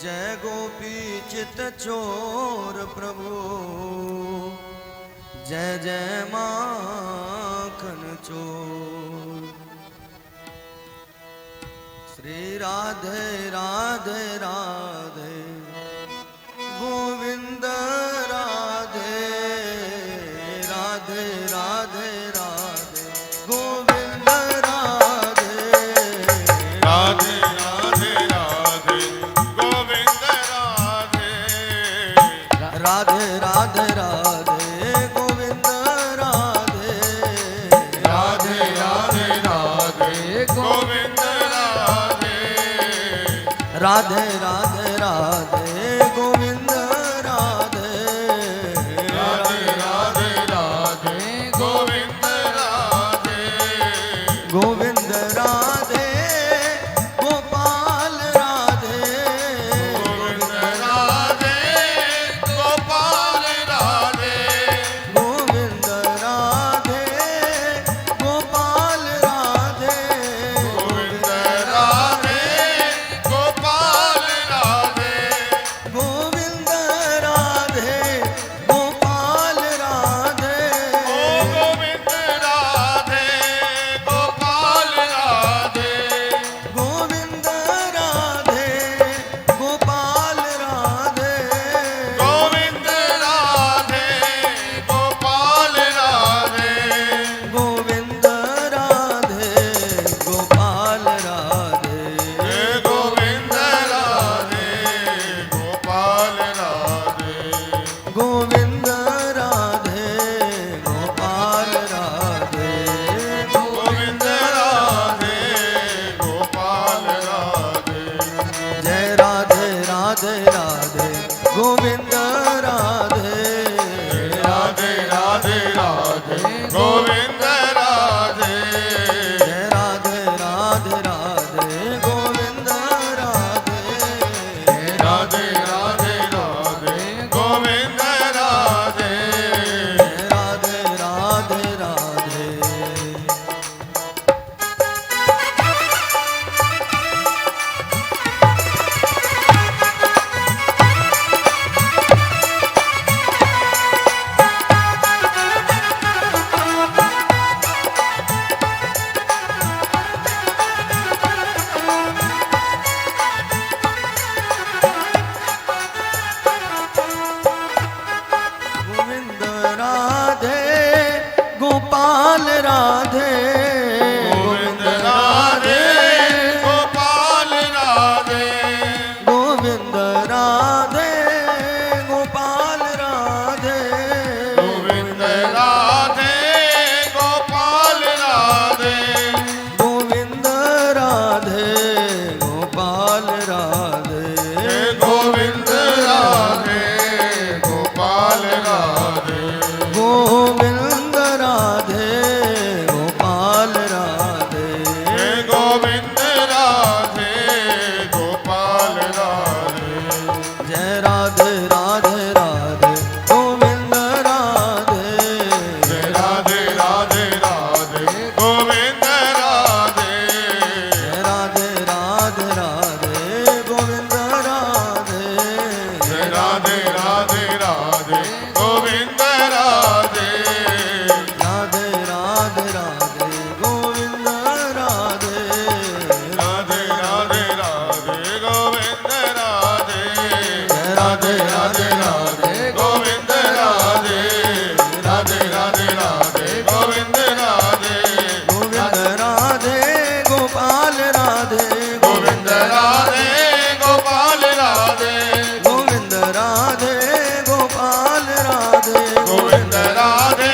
जय गोपी चित चोर प्रभु, जय जय माखन चोर। श्री राधे राधे राधे गोविंद राधे राधे राधे राधे गोविंद राधे राधे राधे राधे गोविंद राधे राधे राधे राधे गोविंद राधे राधे राधे राधे गोविंद राधे राधे राधे राधे गोविंद राधे राधे राधे राधे गोविंद राधे गोविंद राधे गोपाल राधे गोविंद राधे गोपाल राधे गोविंद राधे गोपाल राधे गोविंद राधे गोपाल राधे गोविंद राधे गोपाल राधे गोविंद राधे गोपाल राधे गोविंद राधे गोपाल राधे गोविंद राधे गोपाल राधे गोविंद राधे गोपाल राधे गोविंद राधे गोपाल राधे गोविंद राधे गोपाल राधे गोविंद राधे गोपाल राधे जय राधे राधे राधे गोविंद राधे राधे राधे राधे गोविंद राधे जय राधे राधे राधे गोविंद राधे राधे राधे राधे गोविंद राधे राधे राधे राधे गोविंद राधे गोपाल राधे गोविंद राधे गोपाल राधे गोविंद राधे गोपाल राधे गोविंद राधे गोपाल राधे गोविंद राधे गोपाल राधे गोविंद राधे गोपाल राधे गोविंद राधे गोपाल राधे गोविंद राधे गोपाल राधे जय राधे राधे राधे गोविंद राधे जय राधे राधे राधे गोविंद राधे जय राधे राधे राधे गोविंद राधे जय राधे राधे राधे गोविंद राधे राधे राधे राधे गोविंद राधे राधे राधे राधे गोविंद राधे जय राधे राधे राधे गोविंद राधे राधे राधे राधे गोविंद राधे गोविंद राधे गोपाल राधे गोविंद राधे गोपाल राधे गोविंद राधे गोपाल राधे गोविंद राधे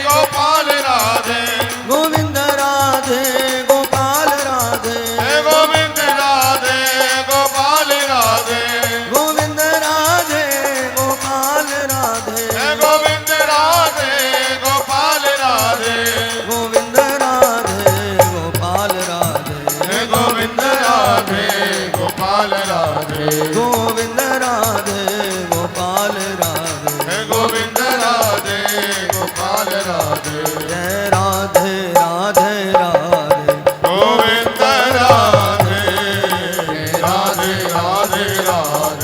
गोपाल राधे गोविंद राधे गोपाल राधे गोविंद राधे गोपाल राधे गोविंद राधे गोपाल राधे गोविंद राधे गोपाल राधे गोविंद राधे गोपाल राधे गोविंद राधे गोपाल राधे गोविंद राधे गोपाल राधे गोविंद राधे गोपाल राधे जय राधे राधे राधे गोविंद राधे राधे राधे राधे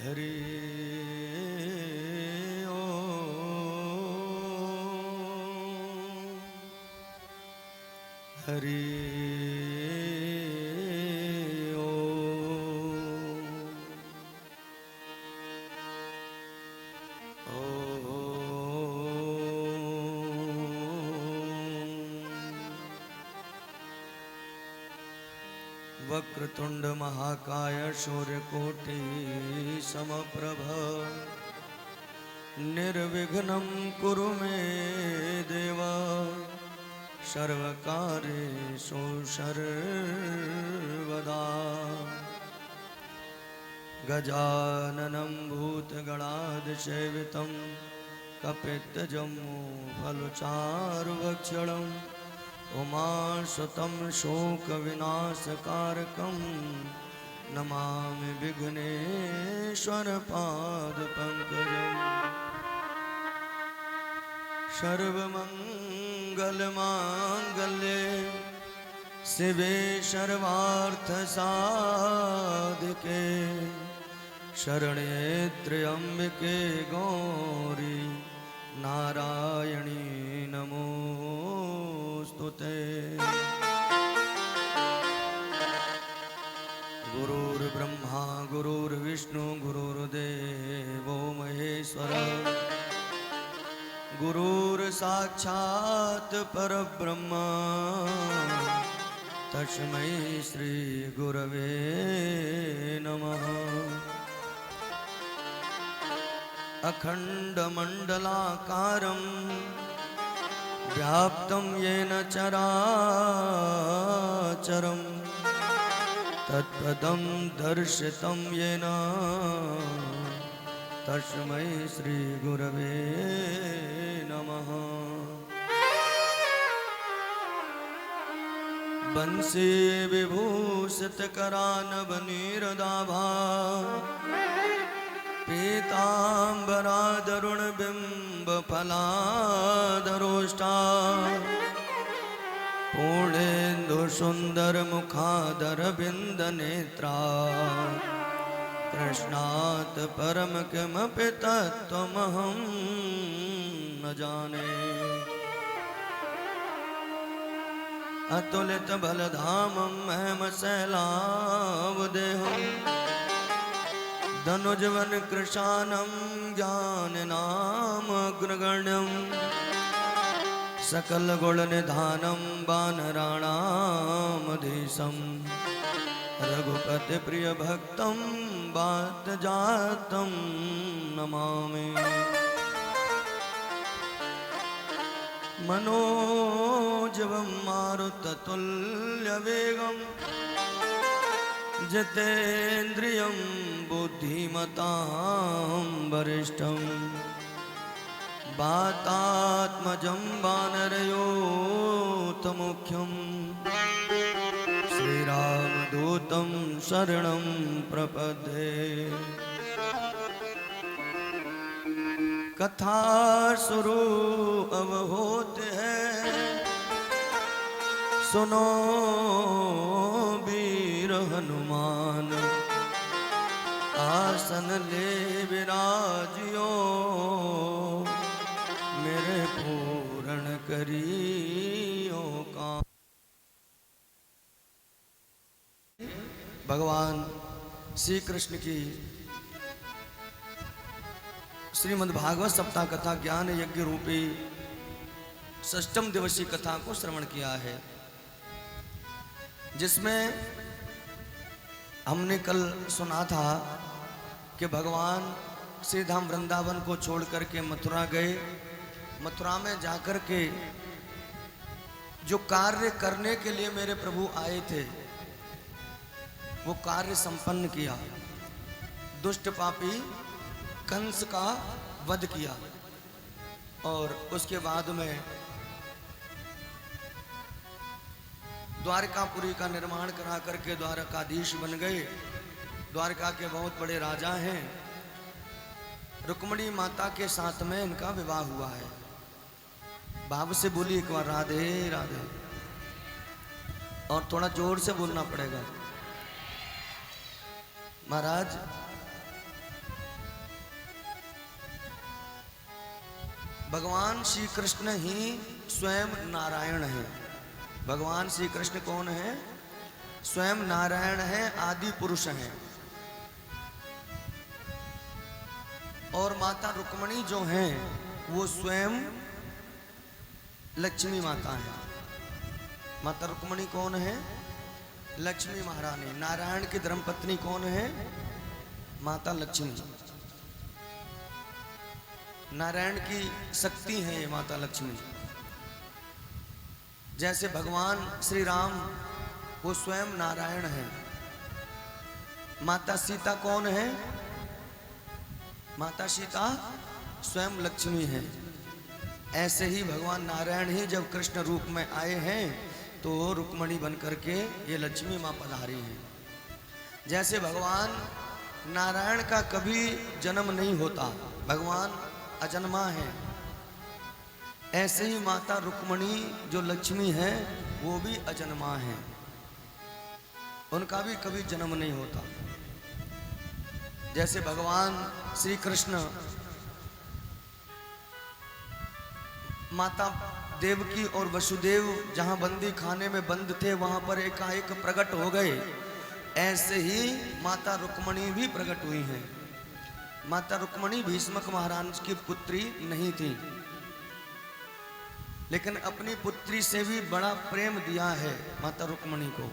हरि हरि वक्रतुंड महाकाय सूर्यकोटि समप्रभ निर्विघ्नं कुरु मे देव सर्वकार्येषु सर्वदा। गजाननं भूतगणाधिसेवितं कपित्तजम्बूफलचारुभक्षणम् उमासुतं शोकविनाशकारकं नमामि विघ्नेश्वरपादपङ्कजम्। सर्वमङ्गलमाङ्गल्ये शिवे सर्वार्थसाधिके शरण्ये त्र्यम्बके गौरी नारायणी नमोस्तुते। गुरुर्ब्रह्मा गुरुर्विष्णु गुरुर्देवो महेश्वर गुरुर्साक्षात् परब्रह्म तस्मै श्री गुरवे नमः। अखण्डमण्डलाकारं व्याप्तं येन चराचरं तत्पदं दर्शितं येन तस्मै श्री गुरवे नमः। बंसी विभूषितकरानवनीरदाभा पीताम्बरादरुणबिम्बफलादरोष्टा पूर्णेन्दुसुन्दरमुखादरविन्दनेत्रा कृष्णात् परम किमपि तत्त्वमहं न जाने। अतुलितबलधामं हेमशैलावदेहं धनुजवनकृशानं ज्ञाननामग्रगण्यं सकलगुणनिधानं वानराणामधीशं रघुपतिप्रियभक्तं वातजातं नमामि। मनोजवं मारुततुल्यवेगं जितेन्द्रियं बुद्धिमतां वरिष्ठं वातात्मजं वानरयोतमुख्यं श्रीरामदूतं शरणं प्रपद्ये। कथा शुरू अब होते हैं सुनो वीर हनुमान आसन ले विराजियो मेरे पूर्ण करियो काम। भगवान श्री कृष्ण की श्रीमद् भागवत सप्ताह कथा ज्ञान यज्ञ रूपी षष्ठम दिवसीय कथा को श्रवण किया है, जिसमें हमने कल सुना था कि भगवान श्री धाम वृंदावन को छोड़ करके मथुरा गए। मथुरा में जाकर के जो कार्य करने के लिए मेरे प्रभु आए थे वो कार्य संपन्न किया। दुष्ट पापी कंस का वध किया और उसके बाद में द्वारकापुरी का निर्माण करा करके द्वारकाधीश बन गए। द्वारका के बहुत बड़े राजा हैं। रुक्मिणी माता के साथ में इनका विवाह हुआ है। भाव से बोली एक बार राधे राधे, और थोड़ा जोर से बोलना पड़ेगा। महाराज भगवान श्री कृष्ण ही स्वयं नारायण है। भगवान श्री कृष्ण कौन है? स्वयं नारायण है, आदि पुरुष हैं। और माता रुक्मणी जो हैं वो स्वयं लक्ष्मी माता है। माता रुक्मणी कौन है? लक्ष्मी महारानी। नारायण की धर्मपत्नी कौन है? माता लक्ष्मी। नारायण की शक्ति है ये माता लक्ष्मी। जैसे भगवान श्री राम वो स्वयं नारायण है। माता सीता कौन है? माता सीता स्वयं लक्ष्मी है। ऐसे ही भगवान नारायण ही जब कृष्ण रूप में आए हैं तो रुक्मणी बन करके ये लक्ष्मी माँ पधारी है। जैसे भगवान नारायण का कभी जन्म नहीं होता, भगवान अजन्मा है, ऐसे ही माता रुक्मणी जो लक्ष्मी है वो भी अजन्मा है, उनका भी कभी जन्म नहीं होता। जैसे भगवान श्री कृष्ण माता देवकी और वसुदेव जहाँ बंदी खाने में बंद थे वहाँ पर एकाएक प्रकट हो गए, ऐसे ही माता रुक्मणी भी प्रकट हुई हैं। माता रुक्मणी भीष्मक महाराज की पुत्री नहीं थी, लेकिन अपनी पुत्री से भी बड़ा प्रेम दिया है माता रुक्मणी को।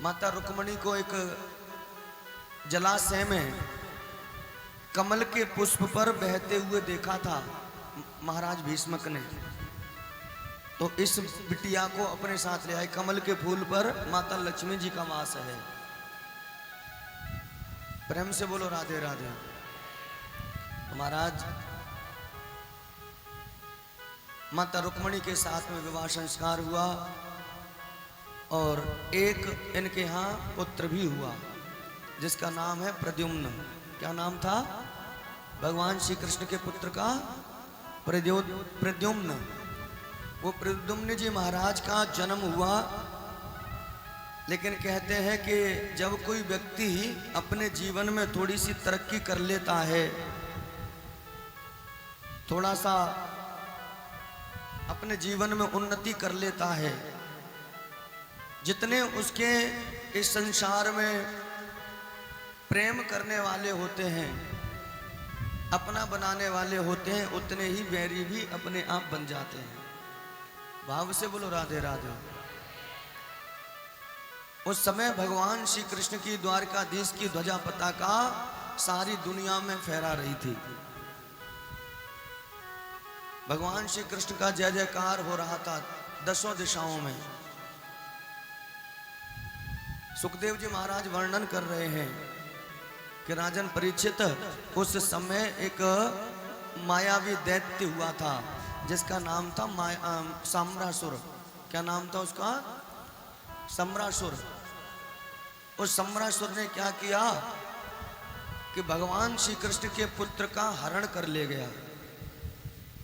माता रुक्मणी को एक जलाशय में कमल के पुष्प पर बहते हुए देखा था महाराज भीष्मक ने, तो इस बिटिया को अपने साथ ले आए। कमल के फूल पर माता लक्ष्मी जी का वास है। प्रेम से बोलो राधे राधे। महाराज माता रुक्मणी के साथ में विवाह संस्कार हुआ और एक इनके यहाँ पुत्र भी हुआ जिसका नाम है प्रद्युम्न। क्या नाम था? भगवान श्री कृष्ण के पुत्र का प्रद्युम्न। वो प्रद्युम्न जी महाराज का जन्म हुआ। लेकिन कहते हैं कि जब कोई व्यक्ति अपने जीवन में थोड़ी सी तरक्की कर लेता है, थोड़ा सा अपने जीवन में उन्नति कर लेता है, जितने उसके इस संसार में प्रेम करने वाले होते हैं, अपना बनाने वाले होते हैं, उतने ही बैरी भी अपने आप बन जाते हैं। भाव से बोलो राधे राधे। उस समय भगवान श्री कृष्ण की द्वारकाधीश की ध्वजा पताका सारी दुनिया में फहरा रही थी। भगवान श्री कृष्ण का जय जयकार हो रहा था दसों दिशाओं में। सुखदेव जी महाराज वर्णन कर रहे हैं कि राजन परीक्षित, उस समय एक मायावी दैत्य हुआ था जिसका नाम था सम्रासुर। क्या नाम था उसका? सम्रासुर। उस सम्रासुर ने क्या किया कि भगवान श्री कृष्ण के पुत्र का हरण कर ले गया।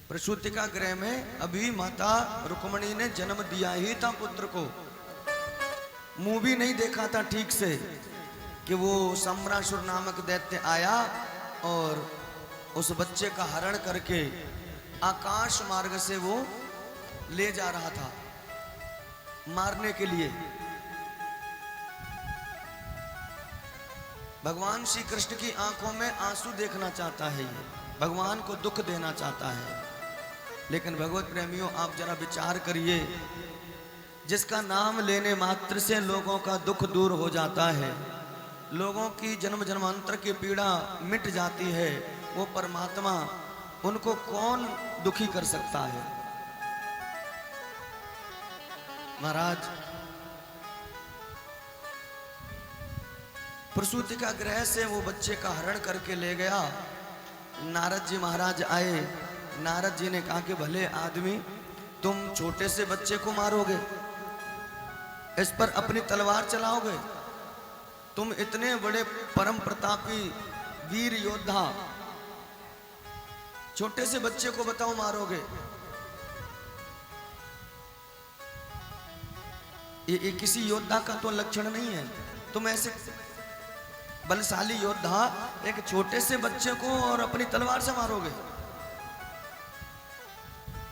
प्रसूतिका गृह में अभी माता रुक्मणी ने जन्म दिया ही था पुत्र को, मुंह भी नहीं देखा था ठीक से कि वो सम्रासुर नामक दैत्य आया और उस बच्चे का हरण करके आकाश मार्ग से वो ले जा रहा था मारने के लिए। भगवान श्री कृष्ण की आंखों में आंसू देखना चाहता है, ये भगवान को दुख देना चाहता है। लेकिन भगवत प्रेमियों, आप जरा विचार करिए, जिसका नाम लेने मात्र से लोगों का दुख दूर हो जाता है, लोगों की जन्म जन्मांतर की पीड़ा मिट जाती है, वो परमात्मा, उनको कौन दुखी कर सकता है? महाराज प्रसूतिका गृह से वो बच्चे का हरण करके ले गया। नारद जी महाराज आए। नारद जी ने कहा कि भले आदमी, तुम छोटे से बच्चे को मारोगे, इस पर अपनी तलवार चलाओगे? तुम इतने बड़े परम प्रतापी वीर योद्धा, छोटे से बच्चे को बताओ मारोगे? ये किसी योद्धा का तो लक्षण नहीं है। तुम ऐसे बलशाली योद्धा एक छोटे से बच्चे को और अपनी तलवार से मारोगे?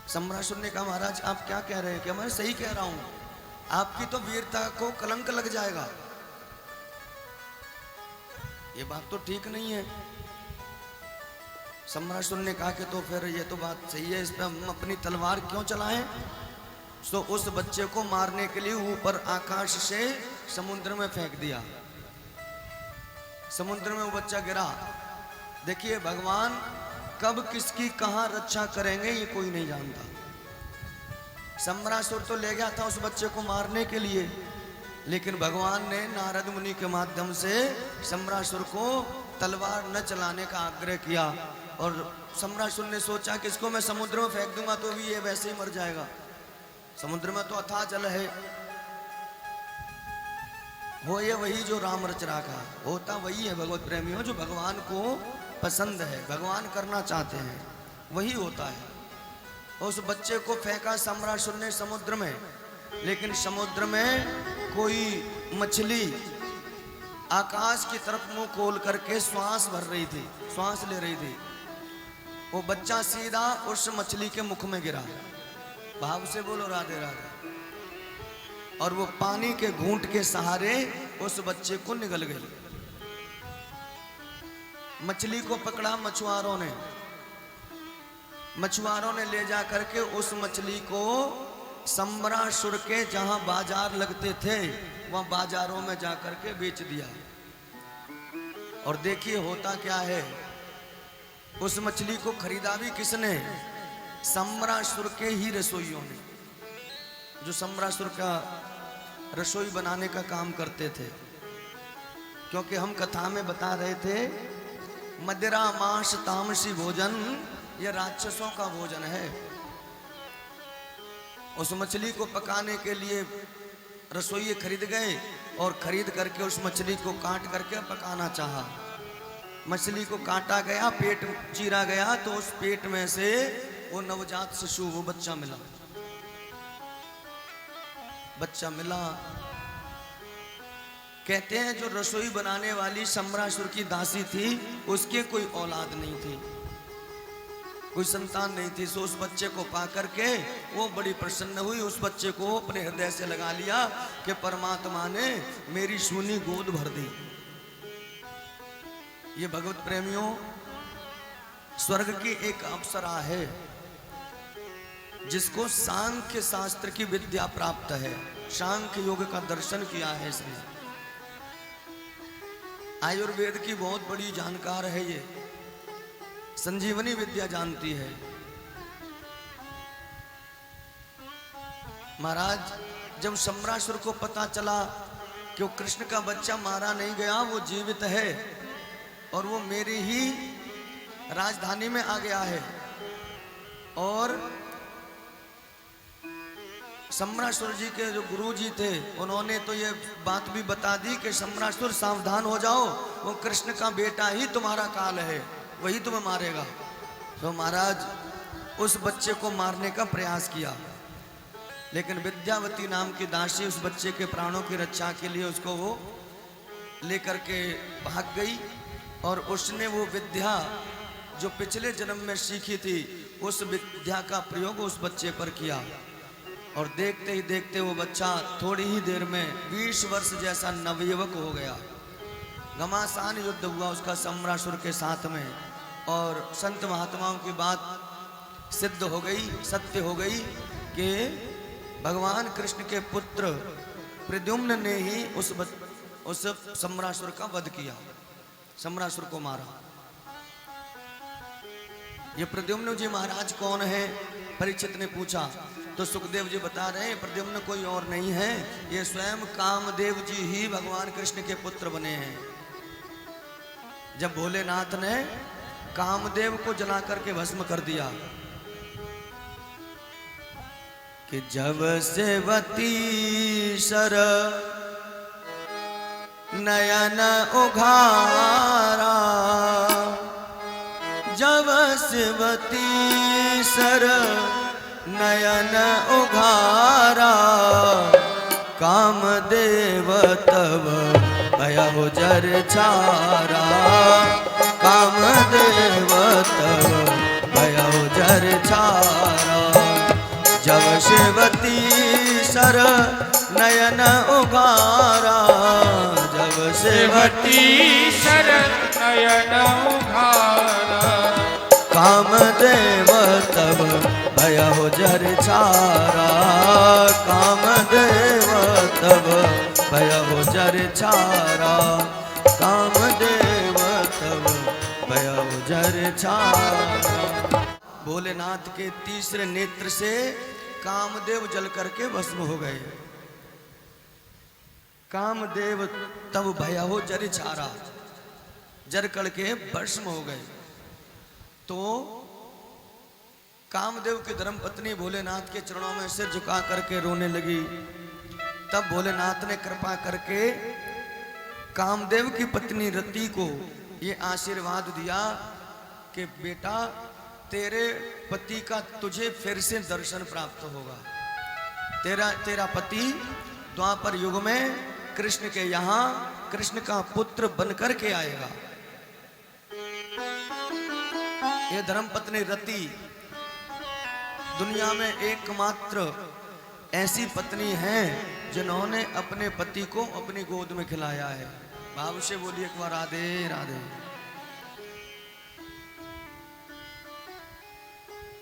सम्रासुर ने कहा महाराज आप क्या कह रहे हैं? क्या मैं सही कह रहा हूं, आपकी तो वीरता को कलंक लग जाएगा, ये बात तो ठीक नहीं है। सम्रासुर ने कहा कि तो फिर ये तो बात सही है, इस पे हम अपनी तलवार क्यों चलाएं? तो उस बच्चे को मारने के लिए ऊपर आकाश से समुद्र में फेंक दिया। समुद्र में वो बच्चा गिरा। देखिए भगवान कब किसकी कहां रक्षा करेंगे ये कोई नहीं जानता। सम्रासुर तो ले गया था उस बच्चे को मारने के लिए, लेकिन भगवान ने नारद मुनि के माध्यम से सम्रासुर को तलवार न चलाने का आग्रह किया। और सम्रासुर ने सोचा कि इसको मैं समुद्र में फेंक दूंगा तो भी ये वैसे ही मर जाएगा, समुद्र में तो अथाह जल है। हो ये वही जो राम रच रखा, होता वही है भगवत प्रेमियों, जो भगवान को पसंद है, भगवान करना चाहते हैं वही होता है। उस बच्चे को फेंका सम्रासुर ने समुद्र में, लेकिन समुद्र में कोई मछली आकाश की तरफ मुंह खोल करके श्वास भर रही थी, श्वास ले रही थी। वो बच्चा सीधा उस मछली के मुख में गिरा। भाव से बोलो राधे राधे। और वो पानी के घूंट के सहारे उस बच्चे को निगल गई। मछली को पकड़ा मछुआरों ने ले जा करके उस मछली को सम्रासुर के जहां बाजार लगते थे वहां बाजारों में जा करके बेच दिया। और देखिए होता क्या है, उस मछली को खरीदा भी किसने? सम्रासुर के ही रसोइयों ने, जो सम्रासुर का रसोई बनाने का काम करते थे। क्योंकि हम कथा में बता रहे थे मदिरा मांस तामसी भोजन ये राक्षसों का भोजन है। उस मछली को पकाने के लिए रसोई खरीद गए और खरीद करके उस मछली को काट करके पकाना चाहा। मछली को काटा गया, पेट चीरा गया, तो उस पेट में से वो नवजात शिशु, वो बच्चा मिला। कहते हैं जो रसोई बनाने वाली सम्रासुर की दासी थी उसके कोई औलाद नहीं थी, कोई संतान नहीं थी। सो उस बच्चे को पा करके वो बड़ी प्रसन्न हुई, उस बच्चे को अपने हृदय से लगा लिया कि परमात्मा ने मेरी सूनी गोद भर दी। ये भगवत प्रेमियों स्वर्ग की एक अप्सरा है जिसको सांख्य शास्त्र की विद्या प्राप्त है, सांख्य योग का दर्शन किया है इसने। आयुर्वेद की बहुत बड़ी जानकार है, ये संजीवनी विद्या जानती है। महाराज जब सम्रासुर को पता चला कि वो कृष्ण का बच्चा मारा नहीं गया, वो जीवित है और वो मेरी ही राजधानी में आ गया है, और सम्रासुर जी के जो गुरु जी थे उन्होंने तो ये बात भी बता दी कि सम्रासुर सावधान हो जाओ, वो कृष्ण का बेटा ही तुम्हारा काल है, वही तुम्हें मारेगा। तो महाराज उस बच्चे को मारने का प्रयास किया, लेकिन विद्यावती नाम की दासी उस बच्चे के प्राणों की रक्षा के लिए उसको वो लेकर के भाग गई। और उसने वो विद्या जो पिछले जन्म में सीखी थी उस विद्या का प्रयोग उस बच्चे पर किया। और देखते ही देखते वो बच्चा थोड़ी ही देर में 20 वर्ष जैसा नवयुवक हो गया। घमासान युद्ध हुआ उसका सम्रासुर के साथ में, और संत महात्माओं की बात सिद्ध हो गई, सत्य हो गई कि भगवान कृष्ण के पुत्र प्रद्युम्न ने ही उस सम्रासुर का वध किया, सम्रासुर को मारा। ये प्रद्युम्न जी महाराज कौन है? परीक्षित ने पूछा तो सुखदेव जी बता रहे हैं प्रद्युम्न कोई और नहीं है, ये स्वयं कामदेव जी ही भगवान कृष्ण के पुत्र बने हैं। जब भोलेनाथ ने कामदेव को जला करके भस्म कर दिया कि जब सेवती सर नयन उघारा, जब सेवती सर नयन उघारा, कामदेव तब भयउ जर छारा, कामदेव तब भयउ जर छारा। सेवती सर नयन उघारा, जब सेवती सर नयन उघारा, कामदेव तब भयो जर छारा, कामदेव तब भयो जर छारा, कामदेव तब भयो जर छारा। भोलेनाथ के तीसरे नेत्र से कामदेव जल करके भस्म हो गए। कामदेव तब भयो जर छारा, जर करके भस्म हो गए। तो कामदेव की धर्मपत्नी भोलेनाथ के चरणों में सिर झुका करके रोने लगी। तब भोलेनाथ ने कृपा करके कामदेव की पत्नी रति को ये आशीर्वाद दिया कि बेटा तेरे पति का तुझे फिर से दर्शन प्राप्त होगा। तेरा पति द्वापर युग में कृष्ण के यहाँ कृष्ण का पुत्र बनकर के आएगा। ये धर्मपत्नी रति दुनिया में एकमात्र ऐसी पत्नी है जिन्होंने अपने पति को अपनी गोद में खिलाया है। भाव से बोलिए एक बार राधे राधे।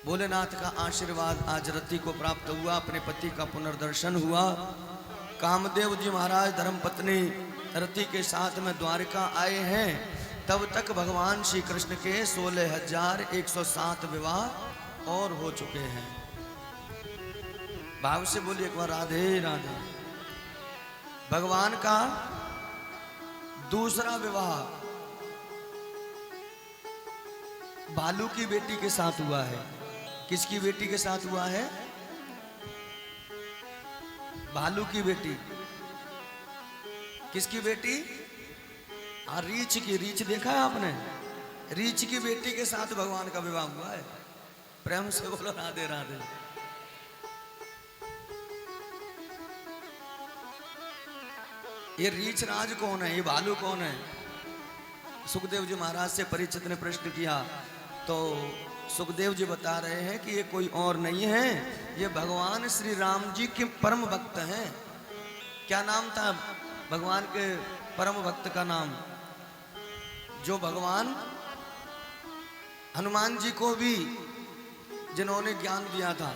भोलेनाथ का आशीर्वाद आज रति को प्राप्त हुआ, अपने पति का पुनर्दर्शन हुआ। कामदेव जी महाराज धर्मपत्नी रति के साथ में द्वारिका आए हैं। तब तक भगवान श्री कृष्ण के 16,107 विवाह और हो चुके हैं। भाव से बोलिए एक बार राधे राधे। भगवान का दूसरा विवाह भालू की बेटी के साथ हुआ है। किसकी बेटी के साथ हुआ है? भालू की बेटी। किसकी बेटी? रीछ की। रीछ देखा है आपने? रीछ की बेटी के साथ भगवान का विवाह हुआ है। प्रेम से बोलो राधे राधे। ये रीछ राज कौन है? ये भालू कौन है? सुखदेव जी महाराज से परीक्षित ने प्रश्न किया तो सुखदेव जी बता रहे हैं कि ये कोई और नहीं है, ये भगवान श्री राम जी के परम भक्त हैं। क्या नाम था भगवान के परम भक्त का नाम? जो भगवान हनुमान जी को भी जिन्होंने ज्ञान दिया था,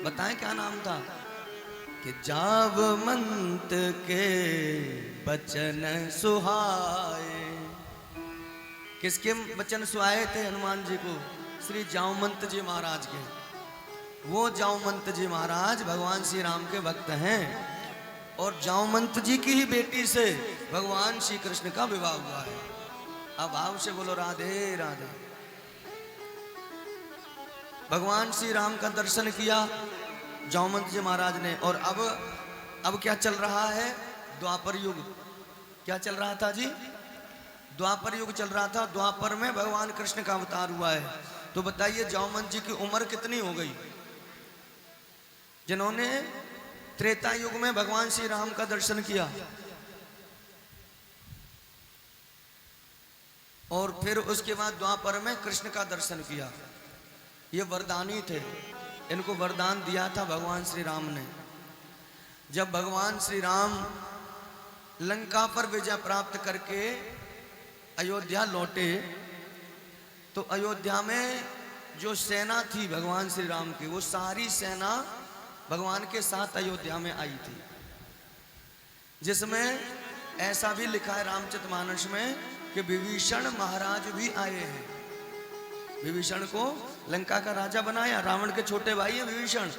बताएं क्या नाम था? कि जावमंत के बचन सुहाए। किसके बचन सुहाए थे हनुमान जी को? श्री जावमंत जी महाराज के। वो जावमंत जी महाराज भगवान श्री राम के भक्त हैं और जावमंत जी की ही बेटी से भगवान श्री कृष्ण का विवाह हुआ है। अब भाव से बोलो राधे राधे। भगवान श्री राम का दर्शन किया जावमंत जी महाराज ने। और अब क्या चल रहा है? द्वापर युग। क्या चल रहा था जी? द्वापर युग चल रहा था। द्वापर में भगवान कृष्ण का अवतार हुआ है। तो बताइए जावमंत जी की उम्र कितनी हो गई? जिन्होंने त्रेता युग में भगवान श्री राम का दर्शन किया और फिर उसके बाद द्वापर में कृष्ण का दर्शन किया। ये वरदानी थे, इनको वरदान दिया था भगवान श्री राम ने। जब भगवान श्री राम लंका पर विजय प्राप्त करके अयोध्या लौटे तो अयोध्या में जो सेना थी भगवान श्री राम की, वो सारी सेना भगवान के साथ अयोध्या में आई थी। जिसमें ऐसा भी लिखा है रामचरितमानस में कि विभीषण महाराज भी आए हैं। विभीषण को लंका का राजा बनाया। रावण के छोटे भाई है विभीषण।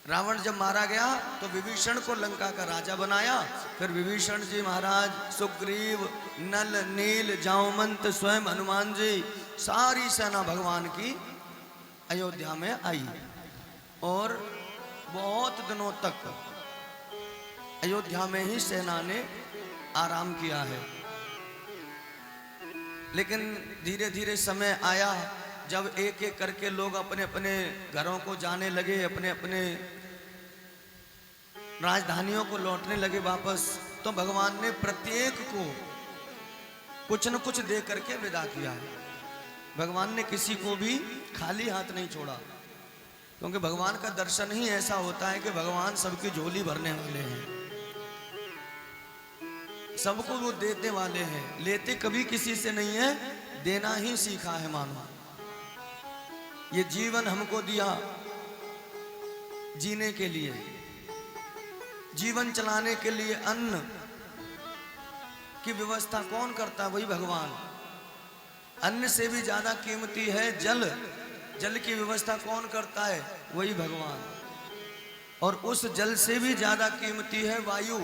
रावण जब मारा गया तो विभीषण को लंका का राजा बनाया। फिर विभीषण जी महाराज, सुग्रीव, नल, नील, जामवंत, स्वयं हनुमान जी, सारी सेना भगवान की अयोध्या में आई और बहुत दिनों तक अयोध्या में ही सेना ने आराम किया है। लेकिन धीरे धीरे समय आया जब एक एक करके लोग अपने अपने घरों को जाने लगे, अपने अपने राजधानियों को लौटने लगे वापस। तो भगवान ने प्रत्येक को कुछ न कुछ दे करके विदा किया। भगवान ने किसी को भी खाली हाथ नहीं छोड़ा। क्योंकि भगवान का दर्शन ही ऐसा होता है कि भगवान सबकी झोली भरने वाले हैं, सबको वो देने वाले हैं। लेते कभी किसी से नहीं है, देना ही सीखा है मानो। ये जीवन हमको दिया जीने के लिए, जीवन चलाने के लिए अन्न की व्यवस्था कौन करता है? वही भगवान। अन्न से भी ज्यादा कीमती है जल, जल की व्यवस्था कौन करता है? वही भगवान। और उस जल से भी ज्यादा कीमती है वायु,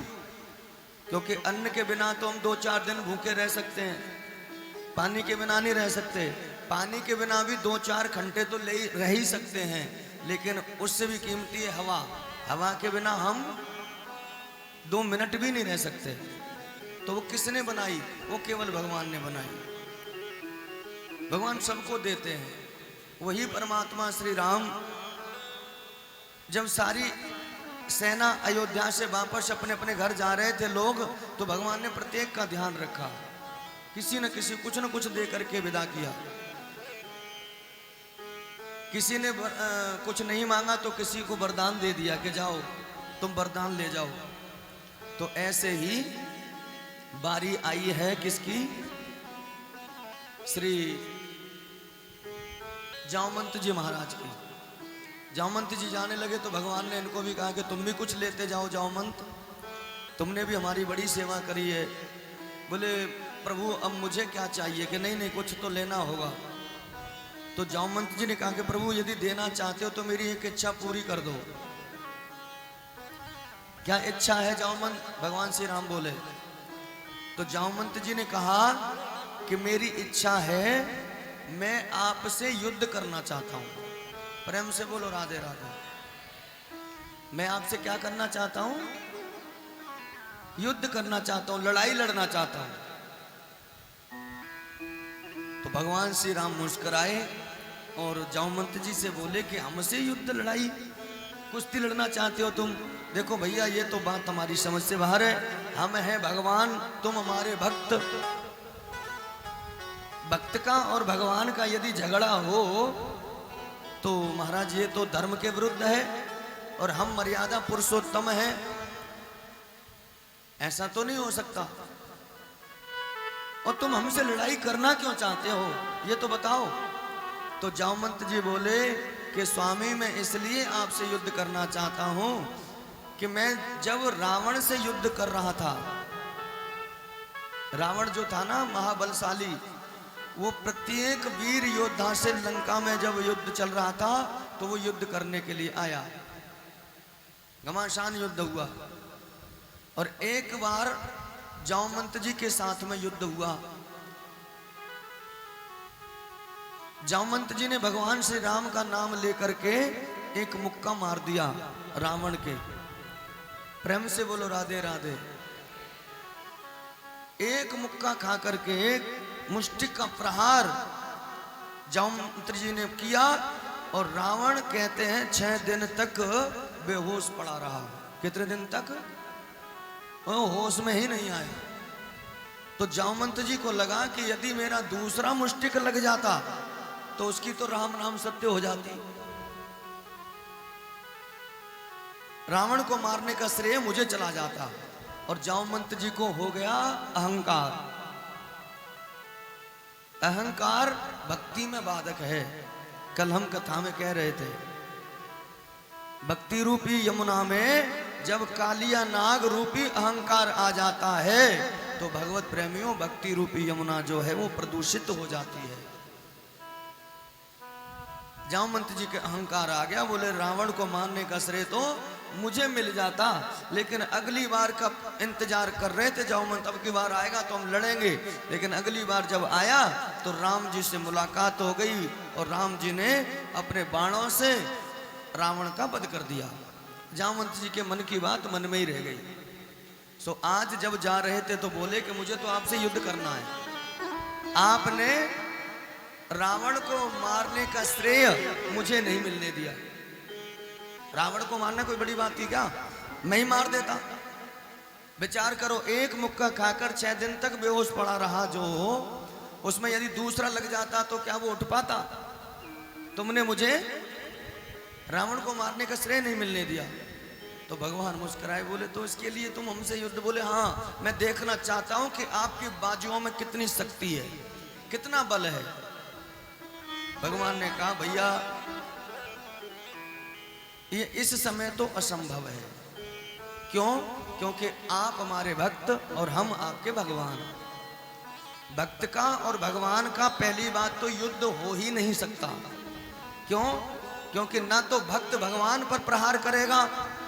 क्योंकि अन्न के बिना तो हम 2-4 दिन भूखे रह सकते हैं, पानी के बिना नहीं रह सकते। पानी के बिना भी 2-4 घंटे तो रह ही सकते हैं, लेकिन उससे भी कीमती है हवा। हवा के बिना हम 2 मिनट भी नहीं रह सकते। तो वो किसने बनाई? वो केवल भगवान ने बनाई। भगवान सबको देते हैं। वही परमात्मा श्री राम जब सारी सेना अयोध्या से वापस अपने अपने घर जा रहे थे लोग, तो भगवान ने प्रत्येक का ध्यान रखा, किसी न किसी कुछ न कुछ दे करके विदा किया। किसी ने कुछ नहीं मांगा तो किसी को वरदान दे दिया कि जाओ तुम वरदान ले जाओ। तो ऐसे ही बारी आई है किसकी? श्री जामवंत जी महाराज की। जामवंत जी जाने लगे तो भगवान ने इनको भी कहा कि तुम भी कुछ लेते जाओ जामवंत, तुमने भी हमारी बड़ी सेवा करी है। बोले प्रभु अब मुझे क्या चाहिए? कि नहीं नहीं कुछ तो लेना होगा। तो जामवंत जी ने कहा कि प्रभु यदि देना चाहते हो तो मेरी एक इच्छा पूरी कर दो। क्या इच्छा है जामवंत? भगवान श्री राम बोले। तो जामवंत जी ने कहा कि मेरी इच्छा है, मैं आपसे युद्ध करना चाहता हूं। प्रेम से बोलो राधे राधे। मैं आपसे क्या करना चाहता हूं? युद्ध करना चाहता हूं, लड़ाई लड़ना चाहता हूं। तो भगवान श्री राम मुस्कुराए और जामवंत जी से बोले कि हमसे युद्ध लड़ाई कुश्ती लड़ना चाहते हो तुम? देखो भैया ये तो बात हमारी समझ से बाहर है। हम हैं भगवान, तुम हमारे भक्त। भक्त का और भगवान का यदि झगड़ा हो तो महाराज ये तो धर्म के विरुद्ध है, और हम मर्यादा पुरुषोत्तम हैं, ऐसा तो नहीं हो सकता। और तुम हमसे लड़ाई करना क्यों चाहते हो ये तो बताओ। तो जामवंत जी बोले कि स्वामी मैं इसलिए आपसे युद्ध करना चाहता हूं कि मैं जब रावण से युद्ध कर रहा था, रावण जो था ना महाबलशाली, वो प्रत्येक वीर योद्धा से लंका में जब युद्ध चल रहा था तो वो युद्ध करने के लिए आया। घमासान युद्ध हुआ और एक बार जामवंत जी के साथ में युद्ध हुआ। जामवंत जी ने भगवान श्री राम का नाम लेकर के एक मुक्का मार दिया रावण के। प्रेम से बोलो राधे राधे। एक मुक्का खा करके एक मुष्टि का प्रहार जामवंत जी ने किया और रावण कहते हैं 6 दिन तक बेहोश पड़ा रहा। कितने दिन तक? वो होश में ही नहीं आया। तो जामवंत जी को लगा कि यदि मेरा दूसरा मुष्टिक लग जाता तो उसकी तो राम नाम सत्य हो जाती, रावण को मारने का श्रेय मुझे चला जाता। और जामवंत जी को हो गया अहंकार। अहंकार भक्ति में बाधक है। कल हम कथा में कह रहे थे, भक्ति रूपी यमुना में जब कालिया नाग रूपी अहंकार आ जाता है तो भगवत प्रेमियों भक्ति रूपी यमुना जो है वो प्रदूषित हो जाती है। जामवंत जी के अहंकार आ गया। बोले रावण को मारने का श्रेय तो मुझे मिल जाता, लेकिन अगली बार का इंतजार कर रहे थे जामवंत, अब की बार आएगा तो हम लड़ेंगे। लेकिन अगली बार जब आया तो राम जी से मुलाकात हो गई और राम जी ने अपने बाणों से रावण का वध कर दिया। जामवंत जी के मन की बात मन में ही रह गई। सो आज जब जा रहे थे तो बोले कि मुझे तो आपसे युद्ध करना है। आपने रावण को मारने का श्रेय मुझे नहीं मिलने दिया। रावण को मारना कोई बड़ी बात थी क्या? मैं ही मार देता। विचार करो, एक मुक्का खाकर 6 दिन तक बेहोश पड़ा रहा जो, उसमें यदि दूसरा लग जाता तो क्या वो उठ पाता? तुमने मुझे रावण को मारने का श्रेय नहीं मिलने दिया। तो भगवान मुस्कुराए, बोले तो इसके लिए तुम हमसे युद्ध? बोले हाँ, मैं देखना चाहता हूं कि आपकी बाजुओं में कितनी शक्ति है, कितना बल है। भगवान ने कहा भैया ये इस समय तो असंभव है। क्यों? क्योंकि आप हमारे भक्त और हम आपके भगवान। भक्त का और भगवान का पहली बात तो युद्ध हो ही नहीं सकता। क्यों? क्योंकि ना तो भक्त भगवान पर प्रहार करेगा,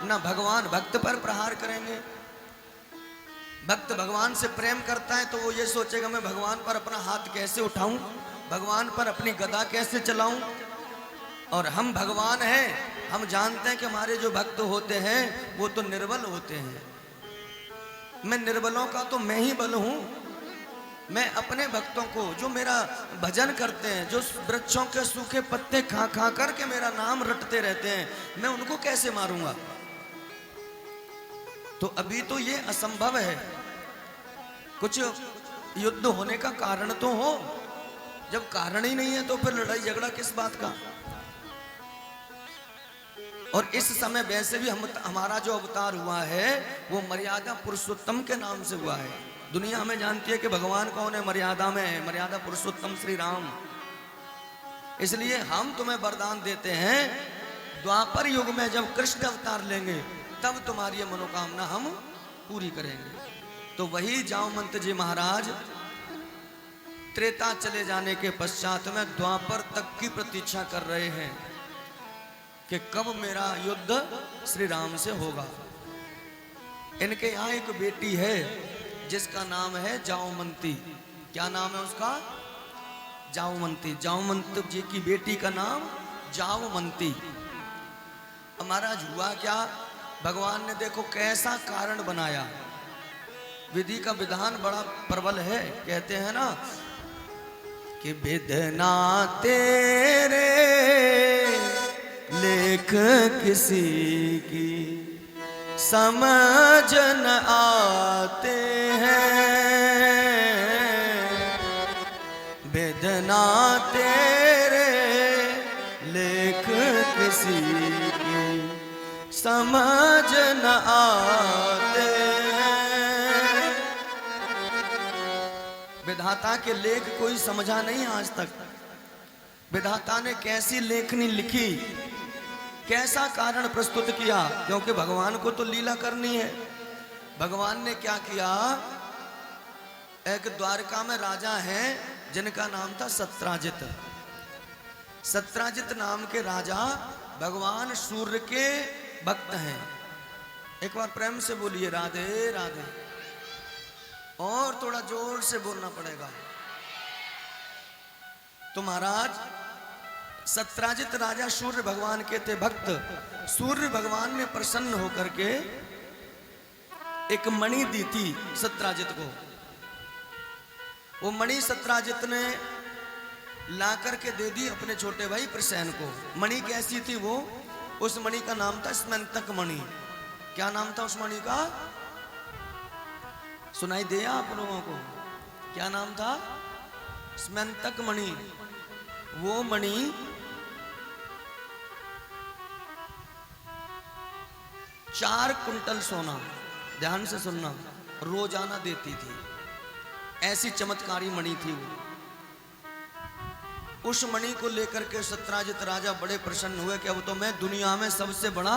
ना भगवान भक्त पर प्रहार करेंगे। भक्त भगवान से प्रेम करता है तो वो ये सोचेगा मैं भगवान पर अपना हाथ कैसे उठाऊं, भगवान पर अपनी गदा कैसे चलाऊं। और हम भगवान हैं, हम जानते हैं कि हमारे जो भक्त होते हैं वो तो निर्बल होते हैं। मैं निर्बलों का तो मैं ही बल हूं। मैं अपने भक्तों को जो मेरा भजन करते हैं, जो वृक्षों के सूखे पत्ते खा खा करके मेरा नाम रटते रहते हैं, मैं उनको कैसे मारूंगा? तो अभी तो ये असंभव है। कुछ युद्ध होने का कारण तो हो। जब कारण ही नहीं है तो फिर लड़ाई झगड़ा किस बात का? और इस समय वैसे भी हमारा जो अवतार हुआ है वो मर्यादा पुरुषोत्तम के नाम से हुआ है। दुनिया हमें जानती है कि भगवान कौन है, मर्यादा में है, मर्यादा पुरुषोत्तम श्री राम। इसलिए हम तुम्हें वरदान देते हैं, द्वापर युग में जब कृष्ण अवतार लेंगे तब तुम्हारी मनोकामना हम पूरी करेंगे। तो वही जामवंत जी महाराज त्रेता चले जाने के पश्चात में द्वापर तक की प्रतीक्षा कर रहे हैं कि कब मेरा युद्ध श्री राम से होगा। इनके यहाँ एक बेटी है जिसका नाम है जामवंती। क्या नाम है उसका? जामवंती। जामवंत जी की बेटी का नाम जामवंती। महाराज हुआ क्या, भगवान ने देखो कैसा कारण बनाया। विधि का विधान बड़ा प्रबल है। कहते हैं ना कि विधना तेरे लेख किसी की समझ न आते हैं, वेदना तेरे लेख किसी की समझ न आते हैं। विधाता के लेख कोई समझा नहीं आज तक। विधाता ने कैसी लेखनी लिखी, कैसा कारण प्रस्तुत किया, क्योंकि भगवान को तो लीला करनी है। भगवान ने क्या किया, एक द्वारका में राजा हैं जिनका नाम था सत्राजित। सत्राजित नाम के राजा भगवान सूर्य के भक्त हैं। एक बार प्रेम से बोलिए राधे राधे। और थोड़ा जोर से बोलना पड़ेगा। तो महाराज सत्राजित राजा सूर्य भगवान के थे भक्त। सूर्य भगवान ने प्रसन्न होकर के एक मणि दी थी सत्राजित को। वो मणि सत्राजित ने ला करके दे दी अपने छोटे भाई प्रसेन को। मणि कैसी थी वो? उस मणि का नाम था स्मंतक मणि। क्या नाम था उस मणि का? सुनाई दिया आप लोगों को? क्या नाम था? स्मंतक मणि। वो मणि 4 कुंटल सोना, ध्यान से सुनना, रोजाना देती थी। ऐसी चमत्कारी मणि थी वो। उस मणि को लेकर के सत्राजित राजा बड़े प्रसन्न हुए कि अब तो मैं दुनिया में सबसे बड़ा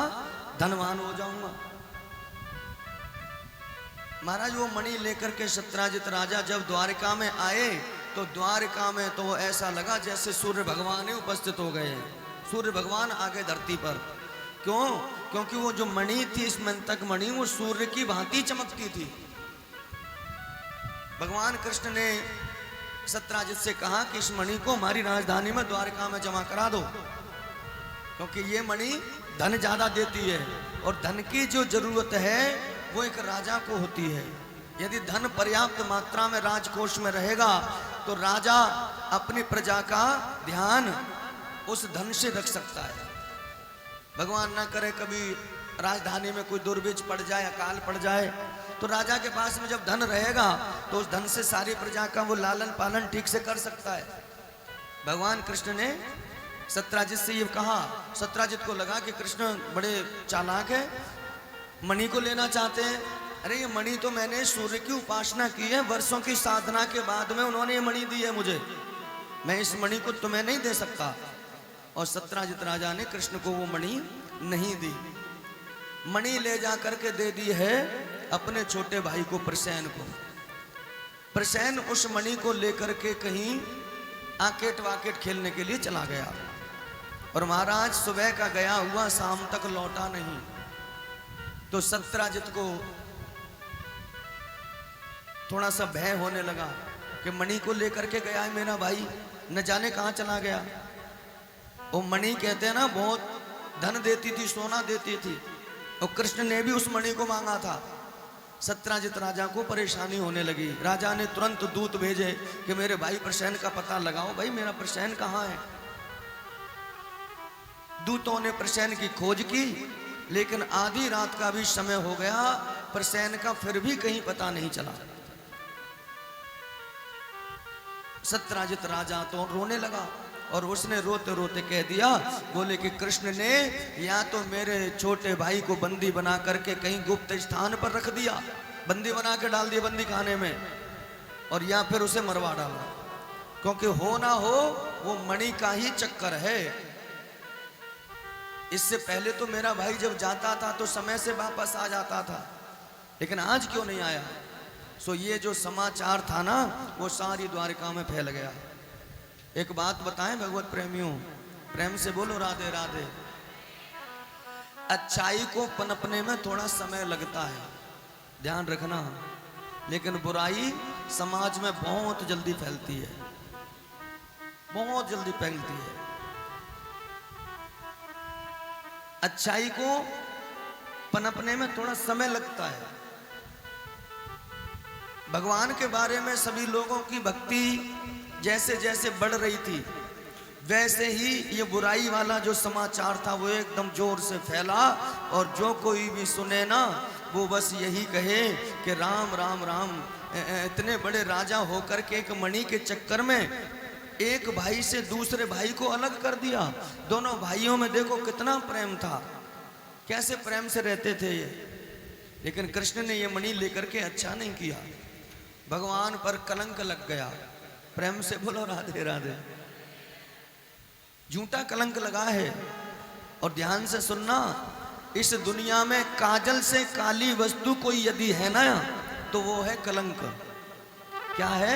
धनवान हो जाऊंगा। महाराज वो मणि लेकर के सत्राजित राजा जब द्वारका में आए तो द्वारका में तो ऐसा लगा जैसे सूर्य भगवान ही उपस्थित हो गए। सूर्य भगवान आ गए धरती पर। क्यों? क्योंकि वो जो मणि थी, स्मंतक मणि, वो सूर्य की भांति चमकती थी। भगवान कृष्ण ने सत्राजित से कहा कि इस मणि को हमारी राजधानी में द्वारका में जमा करा दो, क्योंकि ये मणि धन ज्यादा देती है और धन की जो जरूरत है वो एक राजा को होती है। यदि धन पर्याप्त मात्रा में राजकोष में रहेगा तो राजा अपनी प्रजा का ध्यान उस धन से रख सकता है। भगवान ना करे कभी राजधानी में कोई दुर्भिक्ष पड़ जाए, अकाल पड़ जाए, तो राजा के पास में जब धन रहेगा तो उस धन से सारी प्रजा का वो लालन पालन ठीक से कर सकता है। भगवान कृष्ण ने सत्राजित से ये कहा। सत्राजित को लगा कि कृष्ण बड़े चालाक है, मणि को लेना चाहते हैं। अरे ये मणि तो मैंने सूर्य की उपासना की है, वर्षों की साधना के बाद में उन्होंने ये मणि दी है मुझे, मैं इस मणि को तुम्हें नहीं दे सकता। और सत्राजित राजा ने कृष्ण को वो मणि नहीं दी। मणि ले जा करके दे दी है अपने छोटे भाई को, प्रसेन को। प्रसेन उस मणि को लेकर के कहीं आकेट वाकेट खेलने के लिए चला गया। और महाराज सुबह का गया हुआ शाम तक लौटा नहीं। तो सत्राजित को थोड़ा सा भय होने लगा कि मणि को लेकर के गया है मेरा भाई, न जाने कहां चला गया। वो मणि कहते हैं ना बहुत धन देती थी, सोना देती थी, और कृष्ण ने भी उस मणि को मांगा था। सत्राजित राजा को परेशानी होने लगी। राजा ने तुरंत दूत भेजे कि मेरे भाई प्रसेन का पता लगाओ, भाई मेरा प्रसेन कहाँ है। दूतों ने प्रसेन की खोज की, लेकिन आधी रात का भी समय हो गया, प्रसेन का फिर भी कहीं पता नहीं चला। सत्राजित राजा तो रोने लगा और उसने रोते रोते कह दिया, बोले कि कृष्ण ने या तो मेरे छोटे भाई को बंदी बना करके कहीं गुप्त स्थान पर रख दिया, बंदी बना के डाल दिया बंदी खाने में, और या फिर उसे मरवा डाला। क्योंकि हो ना हो वो मणि का ही चक्कर है। इससे पहले तो मेरा भाई जब जाता था तो समय से वापस आ जाता था, लेकिन आज क्यों नहीं आया। सो ये जो समाचार था ना वो सारी द्वारिका में फैल गया। एक बात बताएं भगवत प्रेमियों, प्रेम से बोलो राधे राधे। अच्छाई को पनपने में थोड़ा समय लगता है, ध्यान रखना, लेकिन बुराई समाज में बहुत जल्दी फैलती है, बहुत जल्दी फैलती है। अच्छाई को पनपने में थोड़ा समय लगता है। भगवान के बारे में सभी लोगों की भक्ति जैसे जैसे बढ़ रही थी, वैसे ही ये बुराई वाला जो समाचार था वो एकदम जोर से फैला। और जो कोई भी सुने ना वो बस यही कहे कि राम राम राम। इतने बड़े राजा होकर के एक मणि के चक्कर में एक भाई से दूसरे भाई को अलग कर दिया। दोनों भाइयों में देखो कितना प्रेम था, कैसे प्रेम से रहते थे ये। लेकिन कृष्ण ने ये मणि लेकर के अच्छा नहीं किया, भगवान पर कलंक लग गया। प्रेम से बोलो राधे राधे। झूठा कलंक लगा है। और ध्यान से सुनना, इस दुनिया में काजल से काली वस्तु कोई यदि है ना तो वो है कलंक। क्या है?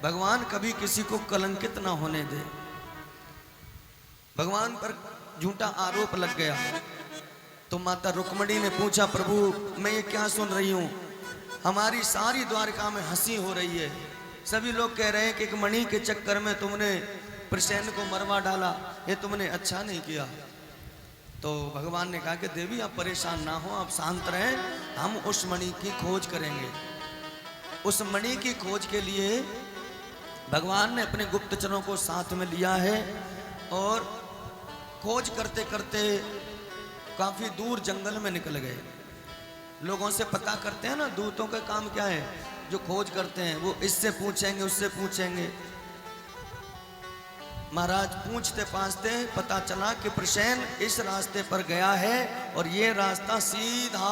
भगवान कभी किसी को कलंकित ना होने दे। भगवान पर झूठा आरोप लग गया तो माता रुक्मणी ने पूछा, प्रभु मैं ये क्या सुन रही हूं, हमारी सारी द्वारका में हंसी हो रही है, सभी लोग कह रहे हैं कि एक मणि के चक्कर में तुमने प्रसेन को मरवा डाला, ये तुमने अच्छा नहीं किया। तो भगवान ने कहा कि देवी आप परेशान ना हो, आप शांत रहें, हम उस मणि की खोज करेंगे। उस मणि की खोज के लिए भगवान ने अपने गुप्तचरों को साथ में लिया है और खोज करते करते काफी दूर जंगल में निकल गए। लोगों से पता करते हैं ना, दूतों का काम क्या है, जो खोज करते हैं वो इससे पूछेंगे उससे पूछेंगे। महाराज पूछते पाछते पता चला कि प्रसेन इस रास्ते पर गया है और ये रास्ता सीधा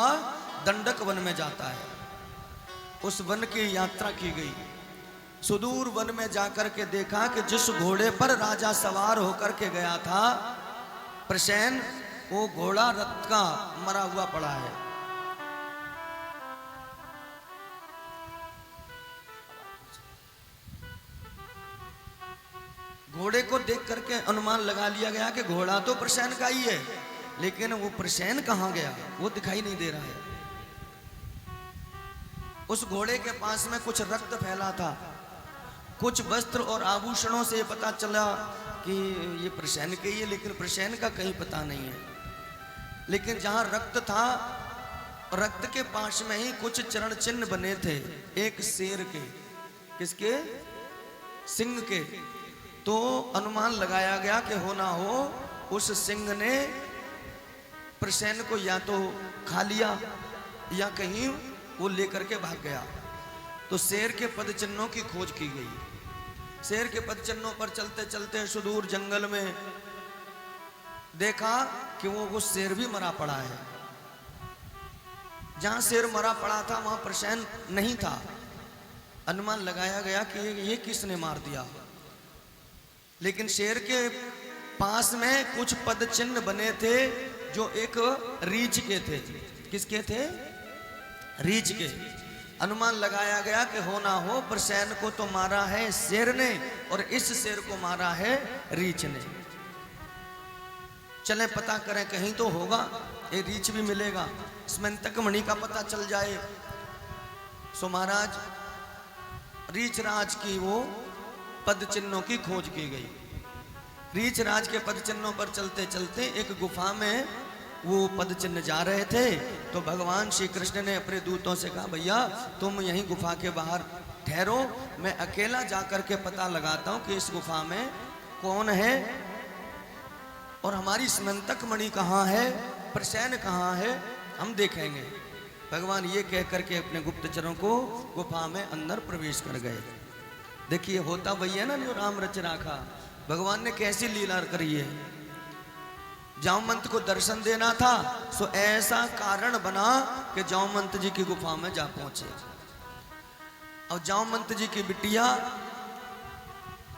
दंडक वन में जाता है। उस वन की यात्रा की गई। सुदूर वन में जाकर के देखा कि जिस घोड़े पर राजा सवार होकर के गया था प्रसेन, वो घोड़ा रथ का मरा हुआ पड़ा है। घोड़े को देख करके अनुमान लगा लिया गया कि घोड़ा तो प्रसेन का ही है, लेकिन वो प्रसेन कहां गया वो दिखाई नहीं दे रहा है। उस घोड़े के पास में कुछ रक्त फैला था, कुछ वस्त्र और आभूषणों से पता चला कि ये प्रसेन के ही है, लेकिन प्रसेन का कहीं पता नहीं है। लेकिन जहां रक्त था, रक्त के पास में ही कुछ चरण चिन्ह बने थे, एक शेर के, किसके? सिंह के। तो अनुमान लगाया गया कि हो ना हो उस सिंह ने प्रसेन को या तो खा लिया या कहीं वो लेकर के भाग गया। तो शेर के पद चिन्हों की खोज की गई। शेर के पदचिन्हों पर चलते चलते सुदूर जंगल में देखा कि वो शेर भी मरा पड़ा है। जहां शेर मरा पड़ा था वहां प्रसन्न नहीं था। अनुमान लगाया गया कि ये किसने मार दिया, लेकिन शेर के पास में कुछ पद चिन्ह बने थे जो एक रीछ के थे। किसके थे? रीछ के। अनुमान लगाया गया कि हो ना हो प्रसन्न को तो मारा है शेर ने और इस शेर को मारा है रीछ ने। चले पता करें, कहीं तो होगा, ये रीछ भी मिलेगा, स्मंतक मणि का पता चल जाए। सो महाराज रीछ राज की वो पद चिन्हों की खोज की गई। रीछ राज के पद चिन्हों पर चलते चलते एक गुफा में वो पद चिन्ह जा रहे थे, तो भगवान श्री कृष्ण ने अपने दूतों से कहा, भैया तुम यहीं गुफा के बाहर ठहरो, मैं अकेला जाकर के पता लगाता हूं कि इस गुफा में कौन है और हमारी स्मंतक मणि कहाँ है, प्रसन्न कहाँ है, हम देखेंगे। भगवान ये कह करके अपने गुप्तचरों को गुफा में अंदर प्रवेश कर गए। देखिए होता वही है ना जो राम रच राखा। भगवान ने कैसी लीला करी है। जामवंत को दर्शन देना था, सो ऐसा कारण बना कि जामवंत जी की गुफा में जा पहुंचे। और जामवंत जी की बिटिया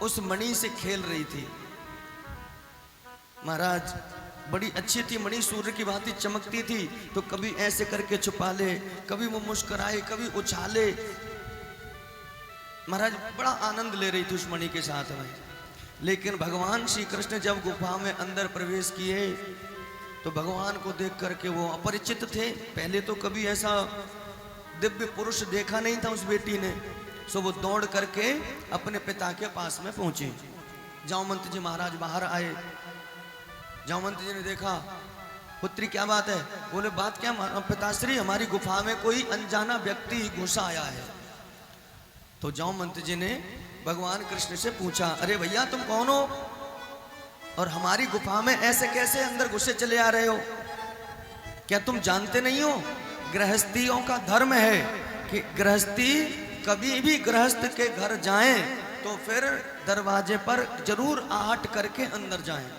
उस मणि से खेल रही थी। महाराज बड़ी अच्छी थी मणि, सूर्य की भांति चमकती थी, तो कभी ऐसे करके छुपा ले, कभी वो मुस्कुराए, कभी उछाले। महाराज बड़ा आनंद ले रही थी उस मणि के साथ में। लेकिन भगवान श्री कृष्ण जब गुफा में अंदर प्रवेश किए तो भगवान को देख करके वो अपरिचित थे। पहले तो कभी ऐसा दिव्य पुरुष देखा नहीं था उस बेटी ने। सो वो दौड़ करके अपने पिता के पास में पहुंची। जामवंत जी महाराज बाहर आए। जामवंत जी ने देखा, पुत्री क्या बात है? बोले बात क्या पिताश्री, हमारी गुफा में कोई अनजाना व्यक्ति घुसा आया है। तो जामवंत जी ने भगवान कृष्ण से पूछा, अरे भैया तुम कौन हो और हमारी गुफा में ऐसे कैसे अंदर घुसे चले आ रहे हो? क्या तुम जानते नहीं हो गृहस्थियों का धर्म है कि गृहस्थी कभी भी गृहस्थ के घर जाएं तो फिर दरवाजे पर जरूर आहट करके अंदर जाएं।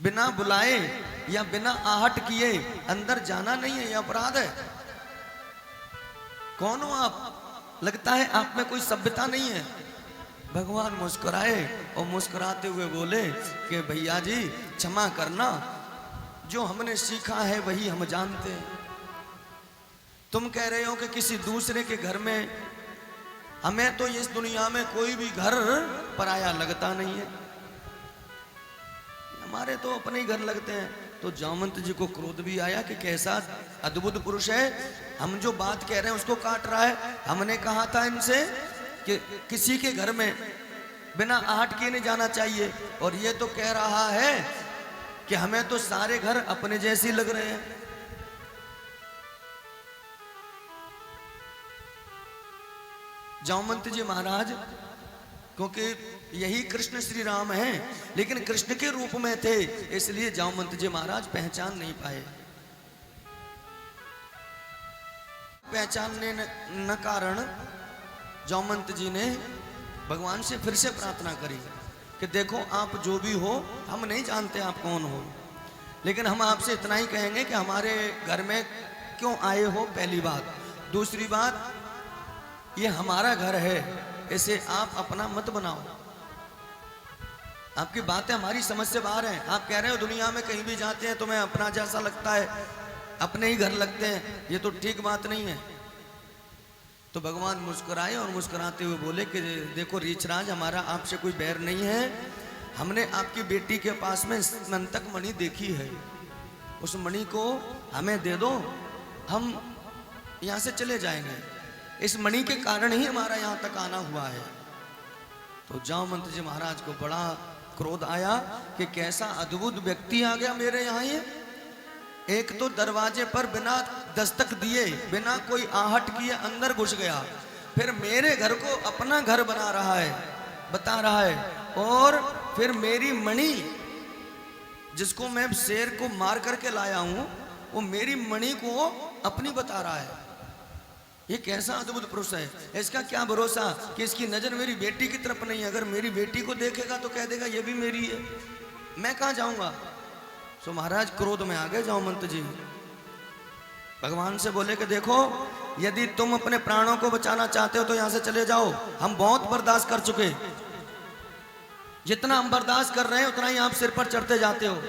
बिना बुलाए या बिना आहट किए अंदर जाना नहीं है, यह अपराध है। कौन हो आप? लगता है आप में कोई सभ्यता नहीं है। भगवान मुस्कुराए और मुस्कुराते हुए बोले कि भैया जी क्षमा करना, जो हमने सीखा है वही हम जानते हैं। तुम कह रहे हो कि किसी दूसरे के घर में, हमें तो इस दुनिया में कोई भी घर पराया लगता नहीं है, हमारे तो अपने ही घर लगते हैं। तो जामवंत जी को क्रोध भी आया कि कैसा अद्भुत पुरुष है, हम जो बात कह रहे हैं उसको काट रहा है। हमने कहा था इनसे कि किसी के घर में बिना आहट किए नहीं जाना चाहिए, और ये तो कह रहा है कि हमें तो सारे घर अपने जैसे लग रहे हैं। जामवंत जी महाराज, क्योंकि यही कृष्ण श्री राम हैं, लेकिन कृष्ण के रूप में थे, इसलिए जामवंत जी महाराज पहचान नहीं पाए। पहचानने न कारण जामवंत जी ने भगवान से फिर से प्रार्थना करी कि देखो आप जो भी हो, हम नहीं जानते आप कौन हो, लेकिन हम आपसे इतना ही कहेंगे कि हमारे घर में क्यों आए हो, पहली बात। दूसरी बात, ये हमारा घर है, इसे आप अपना मत बनाओ। आपकी बातें हमारी समझ से बाहर हैं। आप कह रहे हो दुनिया में कहीं भी जाते हैं तुम्हें अपना जैसा लगता है, अपने ही घर लगते हैं, ये तो ठीक बात नहीं है। तो भगवान मुस्कुराए और मुस्कुराते हुए बोले कि देखो रीछराज, हमारा आपसे कोई बैर नहीं है, हमने आपकी बेटी के पास में स्मंतक मणि देखी है, उस मणि को हमें दे दो, हम यहाँ से चले जाएंगे। इस मणि के कारण ही हमारा यहाँ तक आना हुआ है। तो जामवंत जी महाराज को बड़ा क्रोध आया कि कैसा अद्भुत व्यक्ति आ गया मेरे यहाँ। ये एक तो दरवाजे पर बिना दस्तक दिए, बिना कोई आहट किए अंदर घुस गया, फिर मेरे घर को अपना घर बना रहा है, बता रहा है, और फिर मेरी मणि जिसको मैं शेर को मार करके लाया हूं, वो मेरी मणि को अपनी बता रहा है। ये कैसा अद्भुत पुरुष है, इसका क्या भरोसा कि इसकी नजर मेरी बेटी की तरफ नहीं है। अगर मेरी बेटी को देखेगा तो कह देगा ये भी मेरी है, मैं कहां जाऊंगा। सो महाराज क्रोध में आ गए जामवंत जी। भगवान से बोले कि देखो, यदि तुम अपने प्राणों को बचाना चाहते हो तो यहां से चले जाओ, हम बहुत बर्दाश्त कर चुके। जितना हम बर्दाश्त कर रहे हैं उतना ही आप सिर पर चढ़ते जाते हो।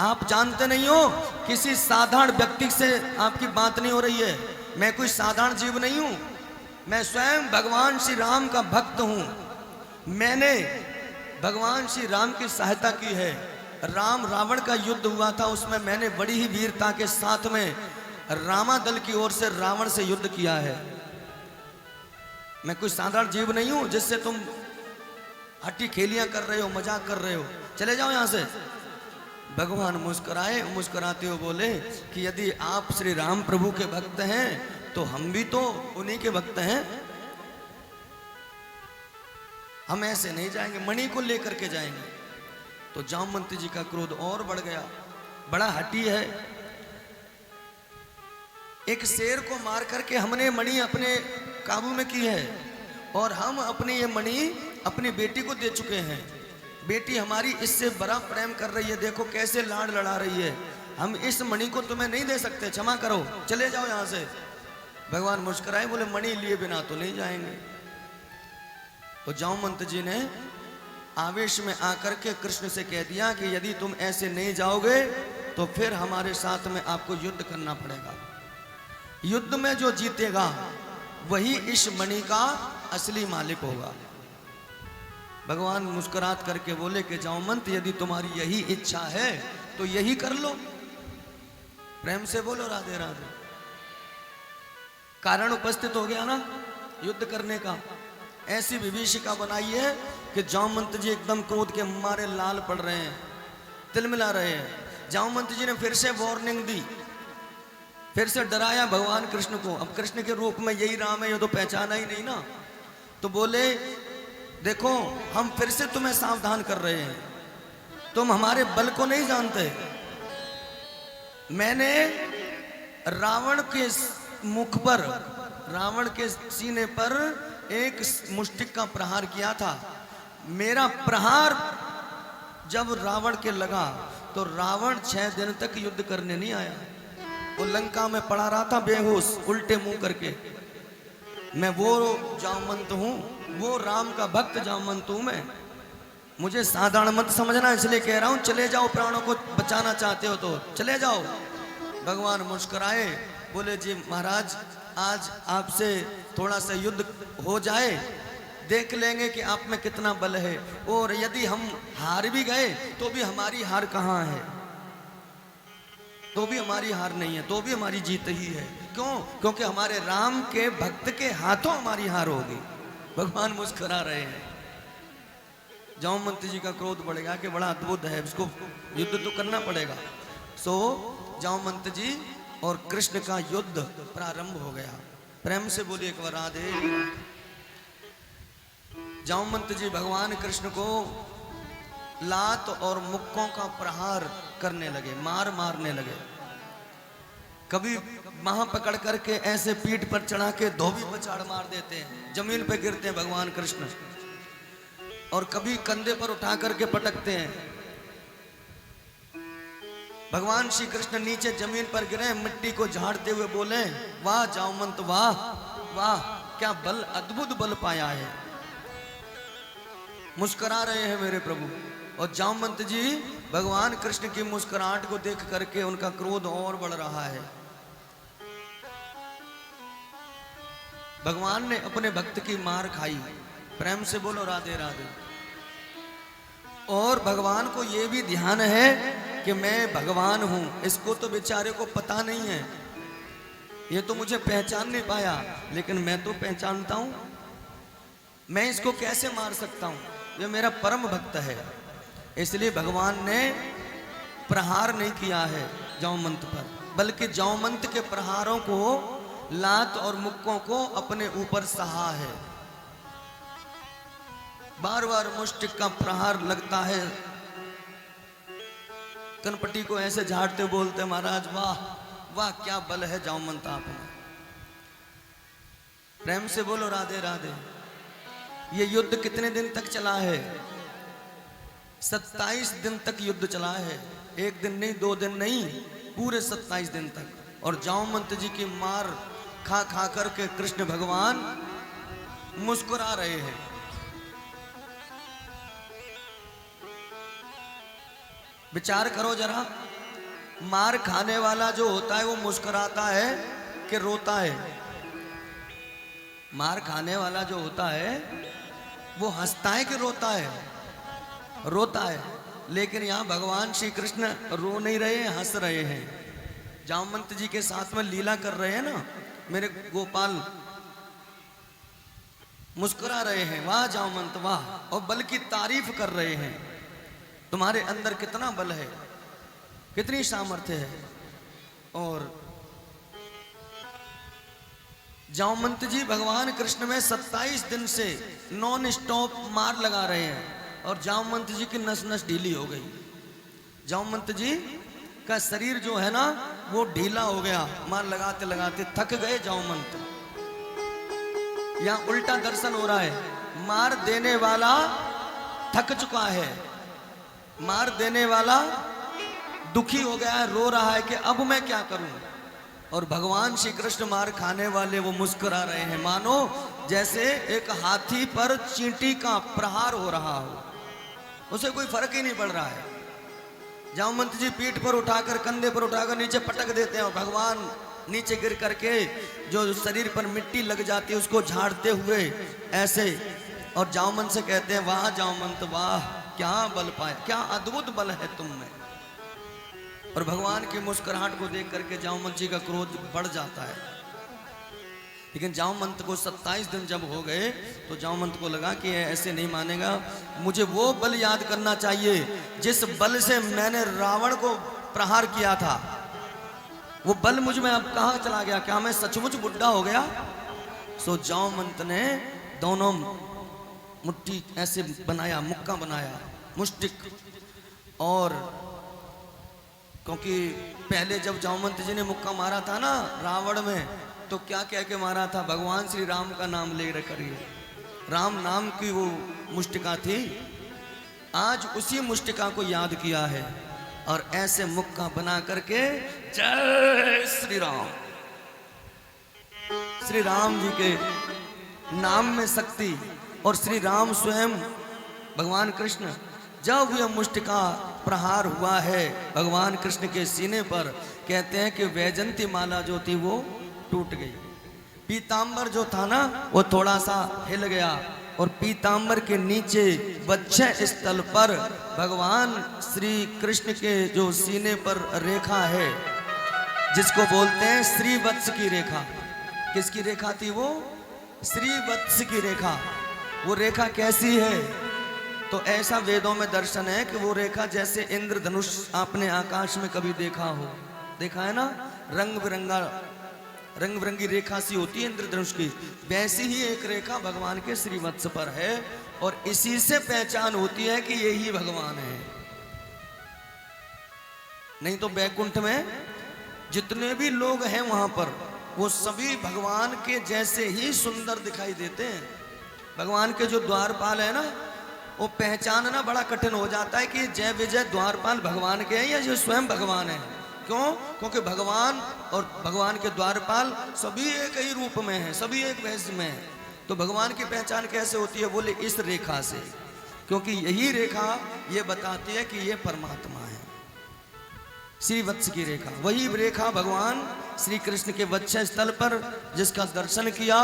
आप जानते नहीं हो, किसी साधारण व्यक्ति से आपकी बात नहीं हो रही है। मैं कोई साधारण जीव नहीं हूं, मैं स्वयं भगवान श्री राम का भक्त हूं। मैंने भगवान श्री राम की सहायता की है। राम रावण का युद्ध हुआ था, उसमें मैंने बड़ी ही वीरता के साथ में रामा दल की ओर से रावण से युद्ध किया है। मैं कोई साधारण जीव नहीं हूं जिससे तुम हट्टी खेलियां कर रहे हो, मजाक कर रहे हो। चले जाओ यहां से। भगवान मुस्कुराए, मुस्कुराते हुए बोले कि यदि आप श्री राम प्रभु के भक्त हैं तो हम भी तो उन्हीं के भक्त हैं, हम ऐसे नहीं जाएंगे, मणि को लेकर के जाएंगे। तो जामवंत जी का क्रोध और बढ़ गया, बड़ा हठी है। एक शेर को मार करके हमने मणि अपने काबू में की है और हम अपनी ये मणि अपनी बेटी को दे चुके हैं। बेटी हमारी इससे बड़ा प्रेम कर रही है, देखो कैसे लाड़ लड़ा रही है। हम इस मणि को तुम्हें नहीं दे सकते, क्षमा करो, चले जाओ यहां से। भगवान मुस्कुराए, बोले मणि लिए बिना तो नहीं जाएंगे। तो जामवंत जी ने आवेश में आकर के कृष्ण से कह दिया कि यदि तुम ऐसे नहीं जाओगे तो फिर हमारे साथ में आपको युद्ध करना पड़ेगा। युद्ध में जो जीतेगा वही इस मणि का असली मालिक होगा। भगवान मुस्कुरात करके बोले कि जामवंत, यदि तुम्हारी यही इच्छा है तो यही कर लो। प्रेम से बोलो राधे राधे। कारण उपस्थित हो गया ना युद्ध करने का। ऐसी विभीषिका बनाई है कि जामवंत जी एकदम क्रोध के मारे लाल पड़ रहे हैं, तिलमिला रहे हैं। जामवंत जी ने फिर से वार्निंग दी, फिर से डराया भगवान कृष्ण को। अब कृष्ण के रूप में यही राम है, ये तो पहचाना ही नहीं ना। तो बोले देखो, हम फिर से तुम्हें सावधान कर रहे हैं, तुम हमारे बल को नहीं जानते। मैंने रावण के मुख पर, रावण के सीने पर एक मुष्टिक का प्रहार किया था। मेरा प्रहार जब रावण के लगा तो रावण 6 दिन तक युद्ध करने नहीं आया। वो लंका में पड़ा रहा था बेहोश, उल्टे मुंह करके। मैं वो जामवंत हूं, वो राम का भक्त जामवंत हूं मैं। मुझे साधारण मत समझना, इसलिए कह रहा हूं चले जाओ, प्राणों को बचाना चाहते हो तो चले जाओ। भगवान मुस्कुराए, बोले जी महाराज, आज आपसे थोड़ा सा युद्ध हो जाए, देख लेंगे कि आप में कितना बल है। और यदि हम हार भी गए तो भी हमारी हार कहाँ है, तो भी हमारी हार नहीं है, तो भी हमारी जीत ही है। क्यों? क्योंकि हमारे राम के भक्त के हाथों हमारी हार होगी। भगवान मुस्कुरा रहे हैं। जामवंत जी का क्रोध बढ़ेगा कि बड़ा अद्भुत है, इसको युद्ध तो करना पड़ेगा। सो जामवंत जी और कृष्ण का युद्ध प्रारंभ हो गया। प्रेम से बोलिए एक बार राधे। जामवंत जी भगवान कृष्ण को लात और मुक्कों का प्रहार करने लगे, मार मारने लगे। कभी वहां पकड़ करके ऐसे पीठ पर चढ़ा के धोबी पर चाड़ मार देते हैं, जमीन पे गिरते हैं भगवान कृष्ण। और कभी कंधे पर उठा करके पटकते हैं। भगवान श्री कृष्ण नीचे जमीन पर गिरे, मिट्टी को झाड़ते हुए बोले, वाह जामवंत, वाह वाह, क्या बल, अद्भुत बल पाया है। मुस्कुरा रहे हैं मेरे प्रभु। और जामवंत जी भगवान कृष्ण की मुस्कुराहट को देख करके उनका क्रोध और बढ़ रहा है। भगवान ने अपने भक्त की मार खाई। प्रेम से बोलो राधे राधे। और भगवान को यह भी ध्यान है कि मैं भगवान हूं, इसको तो बेचारे को पता नहीं है, ये तो मुझे पहचान नहीं पाया, लेकिन मैं तो पहचानता हूं। मैं इसको कैसे मार सकता हूं, ये मेरा परम भक्त है। इसलिए भगवान ने प्रहार नहीं किया है जामवंत पर, बल्कि जामवंत के प्रहारों को, लात और मुक्कों को अपने ऊपर सहा है। बार बार मुष्टिक का प्रहार लगता है। कनपटी को ऐसे झाड़ते बोलते, महाराज वाह वाह, क्या बल है जामवंत आप में। प्रेम से बोलो राधे राधे। ये युद्ध कितने दिन तक चला है? 27 दिन तक युद्ध चला है। एक दिन नहीं, 2 दिन नहीं, पूरे 27 दिन तक। और जामवंत जी की मार खा खा करके कृष्ण भगवान मुस्कुरा रहे हैं। विचार करो जरा, मार खाने वाला जो होता है वो मुस्कुराता है कि रोता है? मार खाने वाला जो होता है वो हंसता है कि रोता है? रोता है। लेकिन यहाँ भगवान श्री कृष्ण रो नहीं रहे हैं, हंस रहे हैं। जामवंत जी के साथ में लीला कर रहे हैं ना मेरे गोपाल, मुस्कुरा रहे हैं, वाह जामवंत वाह, और बल की तारीफ कर रहे हैं। तुम्हारे अंदर कितना बल है, कितनी सामर्थ्य है। और जामवंत जी भगवान कृष्ण में 27 दिन से नॉन स्टॉप मार लगा रहे हैं और जामवंत जी की नस नस ढीली हो गई। जामवंत जी का शरीर जो है ना वो ढीला हो गया, मार लगाते लगाते थक गए जामवंत। यहाँ उल्टा दर्शन हो रहा है, मार देने वाला थक चुका है, मार देने वाला दुखी हो गया है, रो रहा है कि अब मैं क्या करूं। और भगवान श्री कृष्ण मार खाने वाले वो मुस्कुरा रहे हैं, मानो जैसे एक हाथी पर चींटी का प्रहार हो रहा हो, उसे कोई फर्क ही नहीं पड़ रहा है। जामवंत जी पीठ पर उठाकर, कंधे पर उठाकर नीचे पटक देते हैं और भगवान नीचे गिर करके जो शरीर पर मिट्टी लग जाती है उसको झाड़ते हुए ऐसे, और जामवंत से कहते हैं वाह जामवंत वाह, क्या बल पाए, क्या अद्भुत बल है तुम में। और भगवान की मुस्कुराहट को देख करके जामवंत जी का क्रोध बढ़ जाता है। लेकिन जामवंत को 27 दिन जब हो गए तो जामवंत को लगा कि ऐसे नहीं मानेगा, मुझे वो बल याद करना चाहिए जिस बल से मैंने रावण को प्रहार किया था। वो बल मुझ में अब कहाँ चला गया, क्या मैं सचमुच बुढ़ा हो गया? सो जामवंत ने दोनों मुट्ठी ऐसे बनाया, मुक्का बनाया, मुष्टिक। और क्योंकि पहले जब जामवंत जी ने मुक्का मारा था ना रावण में, तो क्या कह के मारा था? भगवान श्री राम का नाम ले करिए, राम नाम की वो मुष्टिका थी। आज उसी मुष्टिका को याद किया है और ऐसे मुक्का बना करके जय श्री राम, श्री राम जी के नाम में शक्ति। और श्री राम स्वयं भगवान कृष्ण, जब यह मुष्टिका प्रहार हुआ है भगवान कृष्ण के सीने पर, कहते हैं कि वैजंती माला जो थी वो टूट गई, पीतांबर जो था ना वो थोड़ा सा हिल गया, और पीतांबर के नीचे वक्षः स्थल पर भगवान श्री कृष्ण के जो सीने पर रेखा है जिसको बोलते हैं श्रीवत्स की रेखा। किसकी रेखा थी वो? श्रीवत्स की रेखा। वो रेखा कैसी है? तो ऐसा वेदों में दर्शन है कि वो रेखा जैसे इंद्रधनुष आपने आकाश में कभी देखा हो, देखा है ना, रंग बिरंगी रेखा सी होती है इंद्रधनुष की, वैसी ही एक रेखा भगवान के श्रीवत्स पर है। और इसी से पहचान होती है कि यही भगवान है। नहीं तो बैकुंठ में जितने भी लोग हैं वहां पर वो सभी भगवान के जैसे ही सुंदर दिखाई देते हैं। भगवान के जो द्वारपाल है ना, वो पहचानना बड़ा कठिन हो जाता है कि जय विजय द्वारपाल भगवान के हैं या जो स्वयं भगवान है। क्यों? क्योंकि भगवान और भगवान के द्वारपाल सभी एक ही रूप में हैं, सभी एक वेश में हैं। तो भगवान की पहचान कैसे होती है? बोले इस रेखा से, क्योंकि यही रेखा ये बताती है कि ये परमात्मा है। श्रीवत्स की रेखा, वही रेखा भगवान श्री कृष्ण के वक्षः स्थल पर जिसका दर्शन किया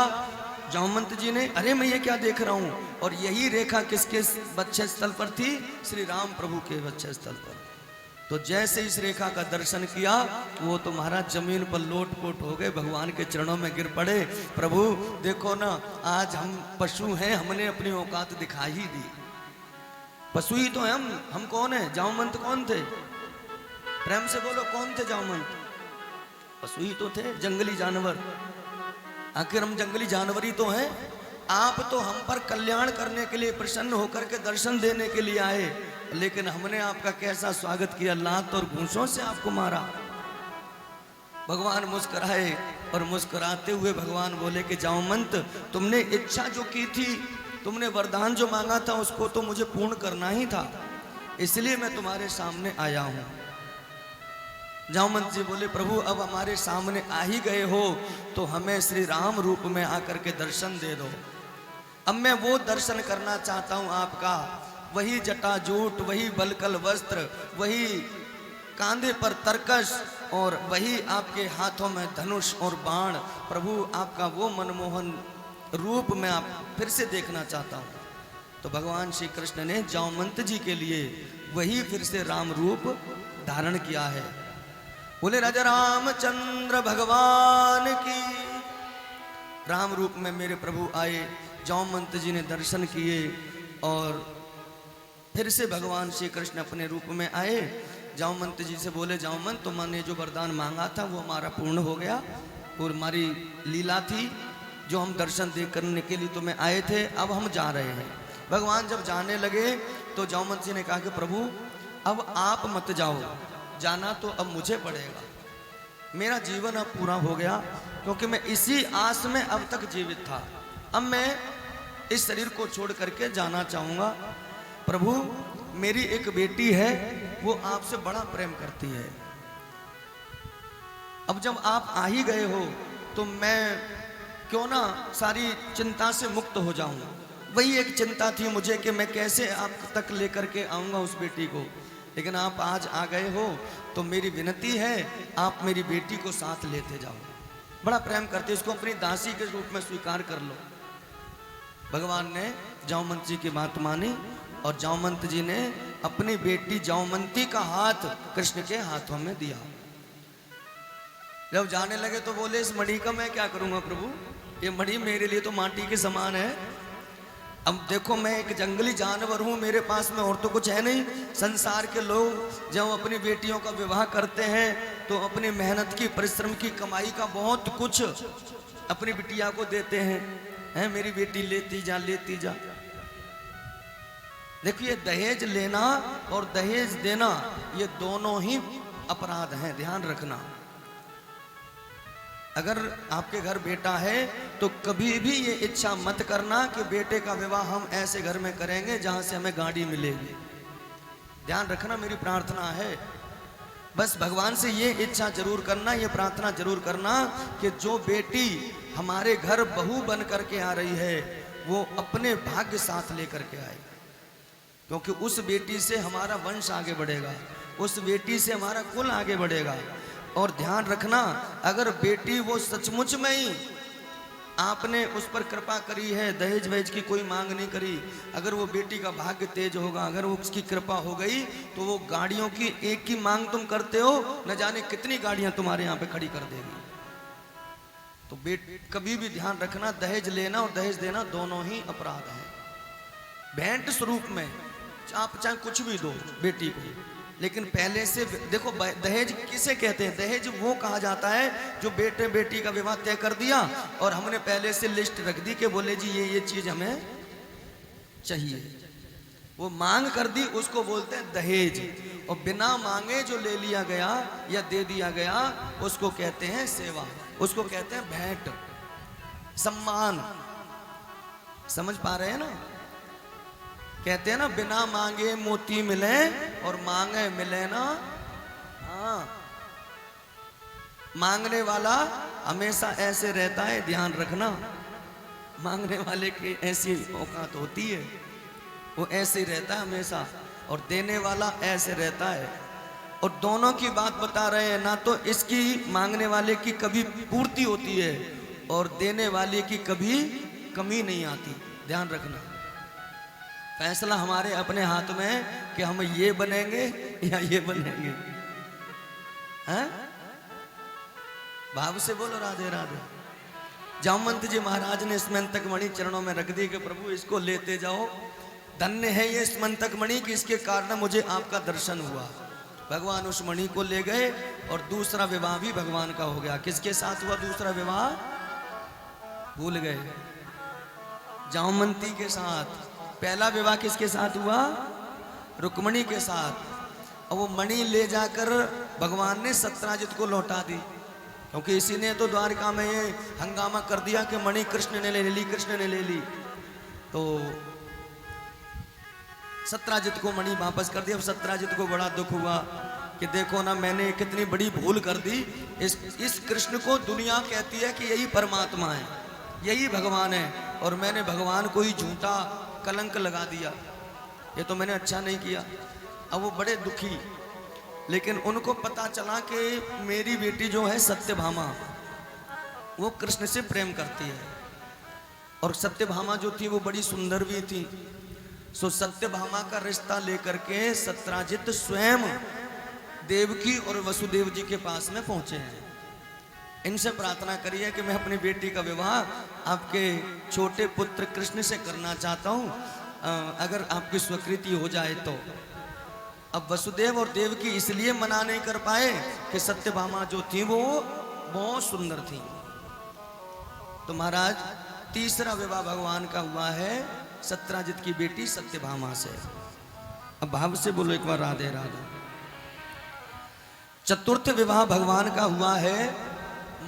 जामवंत जी ने, अरे मैं ये क्या देख रहा हूं, और यही रेखा किसके वक्षः स्थल पर थी? श्री राम प्रभु के वक्षः स्थल पर। तो जैसे इस रेखा का दर्शन किया वो तो महाराज जमीन पर लोटपोट हो गए, भगवान के चरणों में गिर पड़े। प्रभु देखो ना, आज हम पशु हैं, हमने अपनी औकात दिखा ही दी। पशु ही तो हैं हम कौन है? जामवंत कौन थे? प्रेम से बोलो, कौन थे जामवंत? पशु ही तो थे, जंगली जानवर। आखिर हम जंगली जानवर ही तो हैं। आप तो हम पर कल्याण करने के लिए, प्रसन्न होकर के दर्शन देने के लिए आए, लेकिन हमने आपका कैसा स्वागत किया, लात और घूंसों से आपको मारा। भगवान मुस्कुराए और मुस्कुराते हुए भगवान बोले कि जामवंत, तुमने इच्छा जो की थी, तुमने वरदान जो मांगा था, उसको तो मुझे पूर्ण करना ही था, इसलिए मैं तुम्हारे सामने आया हूं। जामवंत जी बोले, प्रभु अब हमारे सामने आ ही गए हो तो हमें श्री राम रूप में आकर के दर्शन दे दो। अब मैं वो दर्शन करना चाहता हूं आपका, वही जटाजूट, वही बलकल वस्त्र, वही कांधे पर तरकश और वही आपके हाथों में धनुष और बाण। प्रभु आपका वो मनमोहन रूप मैं आप फिर से देखना चाहता हूं। तो भगवान श्री कृष्ण ने जामवंत जी के लिए वही फिर से राम रूप धारण किया है। बोले राजा रामचंद्र भगवान की। राम रूप में मेरे प्रभु आए, जामवंत जी ने दर्शन किए और फिर से भगवान श्री कृष्ण अपने रूप में आए। जामवंत जी से बोले, जामवंत तुमने जो वरदान मांगा था वो हमारा पूर्ण हो गया, और हमारी लीला थी जो हम दर्शन दे करने के लिए तुम्हें आए थे, अब हम जा रहे हैं। भगवान जब जाने लगे तो जामवंत जी ने कहा कि प्रभु अब आप मत जाओ, जाना तो अब मुझे पड़ेगा, मेरा जीवन अब पूरा हो गया, क्योंकि मैं इसी आस में अब तक जीवित था, अब मैं इस शरीर को छोड़ करके जाना चाहूंगा। प्रभु मेरी एक बेटी है, वो आपसे बड़ा प्रेम करती है, अब जब आप आ ही गए हो तो मैं क्यों ना सारी चिंता से मुक्त हो जाऊं। वही एक चिंता थी मुझे कि मैं कैसे आप तक लेकर के आऊंगा उस बेटी को, लेकिन आप आज आ गए हो तो मेरी विनती है आप मेरी बेटी को साथ लेते जाओ। बड़ा प्रेम करते, इसको अपनी दासी के रूप में स्वीकार कर लो। भगवान ने जामवंत जी की बात मानी और जामवंत जी ने अपनी बेटी जामवंती का हाथ कृष्ण के हाथों में दिया। जब जाने लगे तो बोले, इस मणि का मैं क्या करूंगा प्रभु, ये मणि मेरे लिए तो माटी के समान है। अब देखो मैं एक जंगली जानवर हूं, मेरे पास में और तो कुछ है नहीं। संसार के लोग जब अपनी बेटियों का विवाह करते हैं तो अपनी मेहनत की, परिश्रम की, कमाई का बहुत कुछ अपनी बिटिया को देते हैं, मेरी बेटी लेती जा लेती जा। देखिए दहेज लेना और दहेज देना ये दोनों ही अपराध हैं, ध्यान रखना। अगर आपके घर बेटा है तो कभी भी ये इच्छा मत करना कि बेटे का विवाह हम ऐसे घर में करेंगे जहां से हमें गाड़ी मिलेगी। ध्यान रखना, मेरी प्रार्थना है। बस भगवान से ये इच्छा जरूर करना, ये प्रार्थना जरूर करना कि जो बेटी हमारे घर बहू बन करके आ रही है वो अपने भाग्य साथ लेकर के आए, क्योंकि उस बेटी से हमारा वंश आगे बढ़ेगा, उस बेटी से हमारा कुल आगे बढ़ेगा। और ध्यान रखना, अगर बेटी वो सचमुच में ही आपने उस पर कृपा करी है, दहेज वहेज की कोई मांग नहीं करी, अगर वो बेटी का भाग्य तेज होगा, अगर वो उसकी कृपा हो गई तो वो गाड़ियों की एक की मांग तुम करते हो, न जाने कितनी गाड़ियां तुम्हारे यहाँ पे खड़ी कर देगी। तो कभी भी ध्यान रखना, दहेज लेना और दहेज देना दोनों ही अपराध हैं। भेंट स्वरूप में आप चाहे कुछ भी दो बेटी को, लेकिन पहले से देखो दहेज किसे कहते हैं। दहेज वो कहा जाता है जो बेटे बेटी का विवाह तय कर दिया और हमने पहले से लिस्ट रख दी कि बोले जी ये चीज हमें चाहिए, वो मांग कर दी, उसको बोलते हैं दहेज। और बिना मांगे जो ले लिया गया या दे दिया गया उसको कहते हैं सेवा, उसको कहते हैं भेंट, सम्मान। समझ पा रहे हैं ना? कहते हैं ना, बिना मांगे मोती मिले और मांगे मिले ना। हाँ, मांगने वाला हमेशा ऐसे रहता है, ध्यान रखना। मांगने वाले की ऐसी औकात होती है, वो ऐसे ही रहता है हमेशा, और देने वाला ऐसे रहता है। और दोनों की बात बता रहे हैं ना, तो इसकी मांगने वाले की कभी पूर्ति होती है और देने वाले की कभी कमी नहीं आती। ध्यान रखना, फैसला हमारे अपने हाथ में है कि हम ये बनेंगे या ये बनेंगे। हैं? भाव से बोलो राधे राधे। जामवंत जी महाराज ने स्मंतक मणि चरणों में रख दी कि प्रभु इसको लेते जाओ, धन्य है ये स्मंतक मणि कि इसके कारण मुझे आपका दर्शन हुआ। भगवान उस मणि को ले गए और दूसरा विवाह भी भगवान का हो गया। किसके साथ हुआ दूसरा विवाह? भूल गए, जामवंती के साथ। पहला विवाह किसके साथ हुआ? रुक्मणी के साथ। और वो मणि ले जाकर भगवान ने सत्यजित को लौटा दी क्योंकि इसी ने तो द्वारिका में ये हंगामा कर दिया कि मणि कृष्ण ने ले ली, कृष्ण ने ले ली। तो सत्राजित को मणि वापस कर दिया। अब सत्राजित को बड़ा दुख हुआ कि देखो ना, मैंने कितनी बड़ी भूल कर दी। इस कृष्ण को दुनिया कहती है कि यही परमात्मा है, यही भगवान है, और मैंने भगवान को ही झूठा कलंक लगा दिया। ये तो मैंने अच्छा नहीं किया। अब वो बड़े दुखी, लेकिन उनको पता चला कि मेरी बेटी जो है सत्यभामा, वो कृष्ण से प्रेम करती है, और सत्यभामा जो थी वो बड़ी सुंदर भी थी। सो सत्यभामा का रिश्ता लेकर के सत्राजित स्वयं देवकी और वसुदेव जी के पास में पहुंचे हैं। इनसे प्रार्थना करिए कि मैं अपनी बेटी का विवाह आपके छोटे पुत्र कृष्ण से करना चाहता हूं, अगर आपकी स्वीकृति हो जाए तो। अब वसुदेव और देवकी इसलिए मना नहीं कर पाए कि सत्यभामा जो थी वो बहुत सुंदर थी। तो महाराज तीसरा विवाह भगवान का हुआ है सत्राजित की बेटी सत्यभामा से। अब भाव से बोलो एक बार राधे राधे। चतुर्थ विवाह भगवान का हुआ है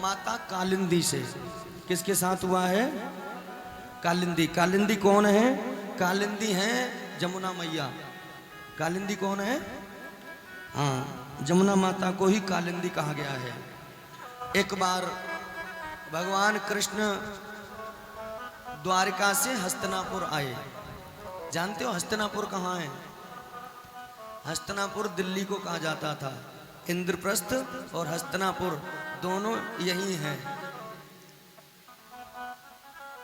माता कालिंदी से। किसके साथ हुआ है? कालिंदी। कालिंदी कौन है? कालिंदी है जमुना मैया। कालिंदी कौन है? हाँ, जमुना माता को ही कालिंदी कहा गया है। एक बार भगवान कृष्ण द्वारिका से हस्तिनापुर आए। जानते हो हस्तिनापुर कहाँ है? हस्तिनापुर दिल्ली को कहा जाता था। इंद्रप्रस्थ और हस्तिनापुर दोनों यही हैं।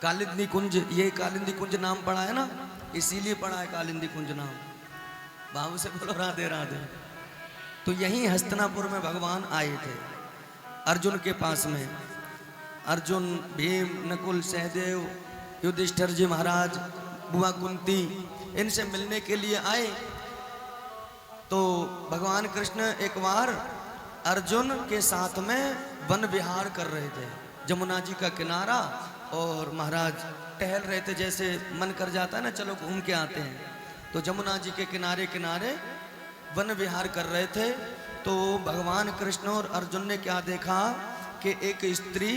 कालिंदी कुंज, ये कालिंदी कुंज नाम पड़ा है ना, इसीलिए पड़ा है कालिंदी कुंज नाम। बाबू से बोलो राधे राधे। तो यही हस्तिनापुर में भगवान आए थे अर्जुन के पास में। अर्जुन, भीम, नकुल, सहदेव, युधिष्ठिर जी महाराज, बुआ कुंती, इनसे मिलने के लिए आए। तो भगवान कृष्ण एक बार अर्जुन के साथ में वन विहार कर रहे थे, जमुना जी का किनारा, और महाराज टहल रहे थे। जैसे मन कर जाता है ना, चलो घूम के आते हैं। तो जमुना जी के किनारे किनारे वन विहार कर रहे थे। तो भगवान कृष्ण और अर्जुन ने क्या देखा कि एक स्त्री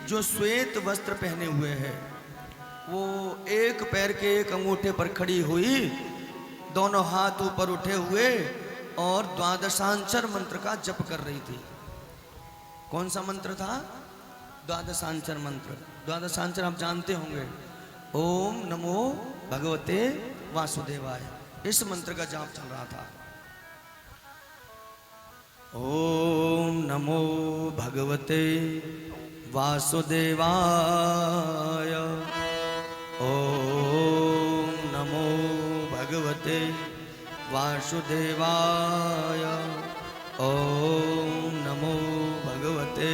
जो श्वेत वस्त्र पहने हुए है, वो एक पैर के एक अंगूठे पर खड़ी हुई, दोनों हाथ ऊपर उठे हुए, और द्वादशांचर मंत्र का जप कर रही थी। कौन सा मंत्र था? द्वादशांचर मंत्र। द्वादशांचर आप जानते होंगे, ओम नमो भगवते वासुदेवाय। इस मंत्र का जाप चल रहा था। ओम नमो भगवते वासुदेवाय, ओम नमो भगवते वासुदेवाय, ओम नमो भगवते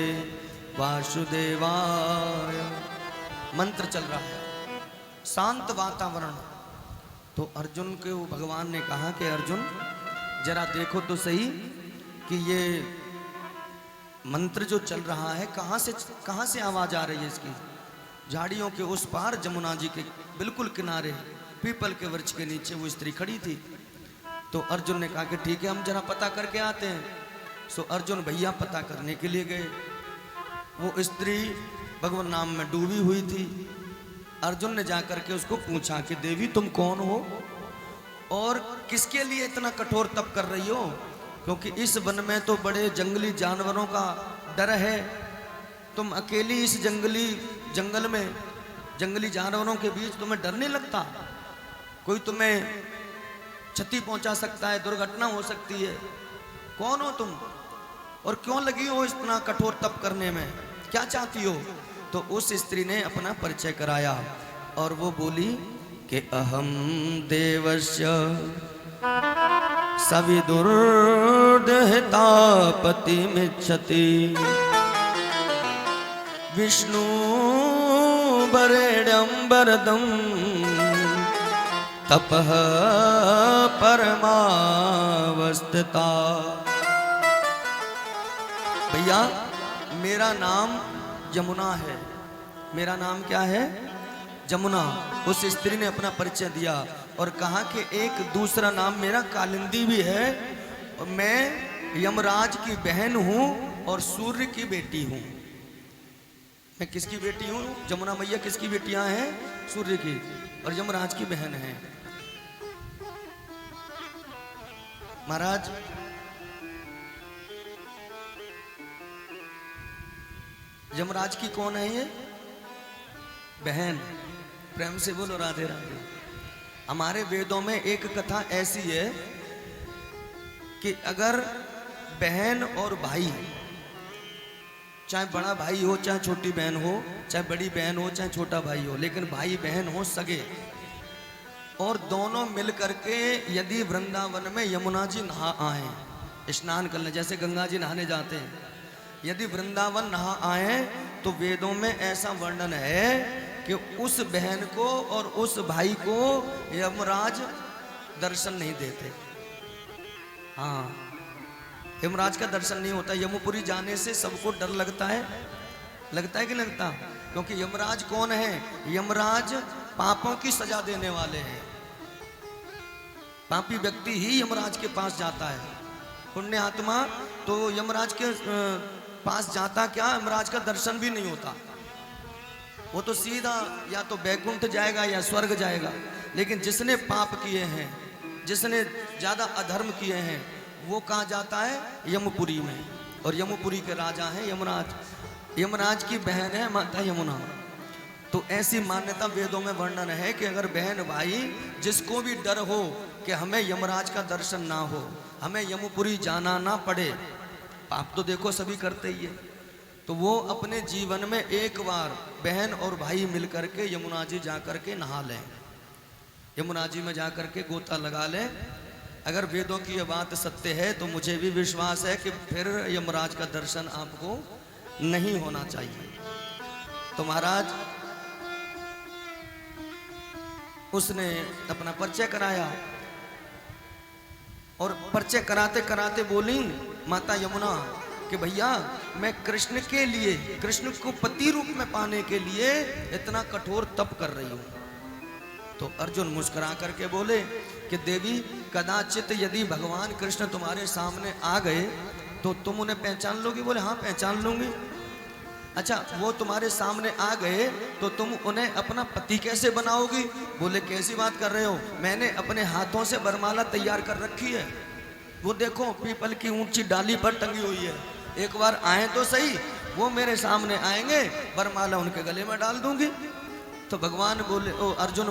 वासुदेवाय। मंत्र चल रहा है, शांत वातावरण। तो अर्जुन को भगवान ने कहा कि अर्जुन जरा देखो तो सही कि ये मंत्र जो चल रहा है कहाँ से आवाज आ रही है इसकी। झाड़ियों के उस पार जमुना जी के बिल्कुल किनारे पीपल के वृक्ष के नीचे वो स्त्री खड़ी थी। तो अर्जुन ने कहा कि ठीक है, हम जरा पता करके आते हैं। सो अर्जुन भैया पता करने के लिए गए। वो स्त्री भगवान नाम में डूबी हुई थी। अर्जुन ने जाकर के उसको पूछा कि देवी तुम कौन हो और किसके लिए इतना कठोर तप कर रही हो, क्योंकि इस वन में तो बड़े जंगली जानवरों का डर है। तुम अकेली इस जंगल में जंगली जानवरों के बीच तुम्हें डर नहीं लगता? कोई तुम्हें क्षति पहुंचा सकता है, दुर्घटना हो सकती है। कौन हो तुम और क्यों लगी हो इतना कठोर तप करने में, क्या चाहती हो? तो उस स्त्री ने अपना परिचय कराया और वो बोली कि अहम देवस्य सविदुर्दहितापति मिच्छति विष्णु वरेण्यं वरदं तपः परमावस्थिता। भैया मेरा नाम यमुना है। मेरा नाम क्या है? जमुना। उस स्त्री ने अपना परिचय दिया और कहा कि एक दूसरा नाम मेरा कालिंदी भी है और मैं यमराज की बहन हूँ और सूर्य की बेटी हूँ। मैं किसकी बेटी हूँ? जमुना मैया किसकी बेटियां हैं? सूर्य की, और यमराज की बहन है। महाराज यमराज की कौन है ये? बहन। प्रेम से बोलो राधे राधे। हमारे वेदों में एक कथा ऐसी है कि अगर बहन और भाई, चाहे बड़ा भाई हो चाहे छोटी बहन हो, चाहे बड़ी बहन हो चाहे छोटा भाई हो, लेकिन भाई बहन हो सगे, और दोनों मिल करके यदि वृंदावन में यमुना जी नहा आए, स्नान करने, जैसे गंगा जी नहाने जाते हैं, यदि वृंदावन नहा आए, तो वेदों में ऐसा वर्णन है कि उस बहन को और उस भाई को यमराज दर्शन नहीं देते। हाँ, यमराज का दर्शन नहीं होता। यमुपुरी जाने से सबको डर लगता है कि लगता? क्योंकि यमराज कौन है? यमराज पापों की सजा देने वाले हैं। पापी व्यक्ति ही यमराज के पास जाता है। पुण्य आत्मा तो यमराज के पास जाता क्या, यमराज का दर्शन भी नहीं होता। वो तो सीधा या तो बैकुंठ जाएगा या स्वर्ग जाएगा। लेकिन जिसने पाप किए हैं, जिसने ज्यादा अधर्म किए हैं, वो कहाँ जाता है? यमपुरी में। और यमपुरी के राजा हैं यमराज। यमराज की बहन है माता यमुना। तो ऐसी मान्यता वेदों में वर्णन है कि अगर बहन भाई जिसको भी डर हो कि हमें यमराज का दर्शन ना हो, हमें यमपुरी जाना ना पड़े, पाप तो देखो सभी करते ही है, तो वो अपने जीवन में एक बार बहन और भाई मिल करके यमुना जी जा करके नहा लें, यमुना जी में जा करके गोता लगा लें। अगर वेदों की यह बात सत्य है तो मुझे भी विश्वास है कि फिर यमराज का दर्शन आपको नहीं होना चाहिए। तो महाराज उसने अपना परिचय कराया, और परिचय कराते कराते बोली माता यमुना कि भैया मैं कृष्ण के लिए, कृष्ण को पति रूप में पाने के लिए इतना कठोर तप कर रही हूँ। तो अर्जुन मुस्कुरा करके बोले कि देवी कदाचित यदि भगवान कृष्ण तुम्हारे सामने आ गए तो तुम उन्हें पहचान लोगी? बोले हाँ पहचान लूंगी। अच्छा, वो तुम्हारे सामने आ गए तो तुम उन्हें अपना पति कैसे बनाओगी? बोले कैसी बात कर रहे हो, मैंने अपने हाथों से वरमाला तैयार कर रखी है, वो देखो पीपल की ऊंची डाली पर टंगी हुई है, एक बार आए तो सही, वो मेरे सामने आएंगे, वरमाला उनके गले में डाल दूंगी। तो भगवान बोले, ओ अर्जुन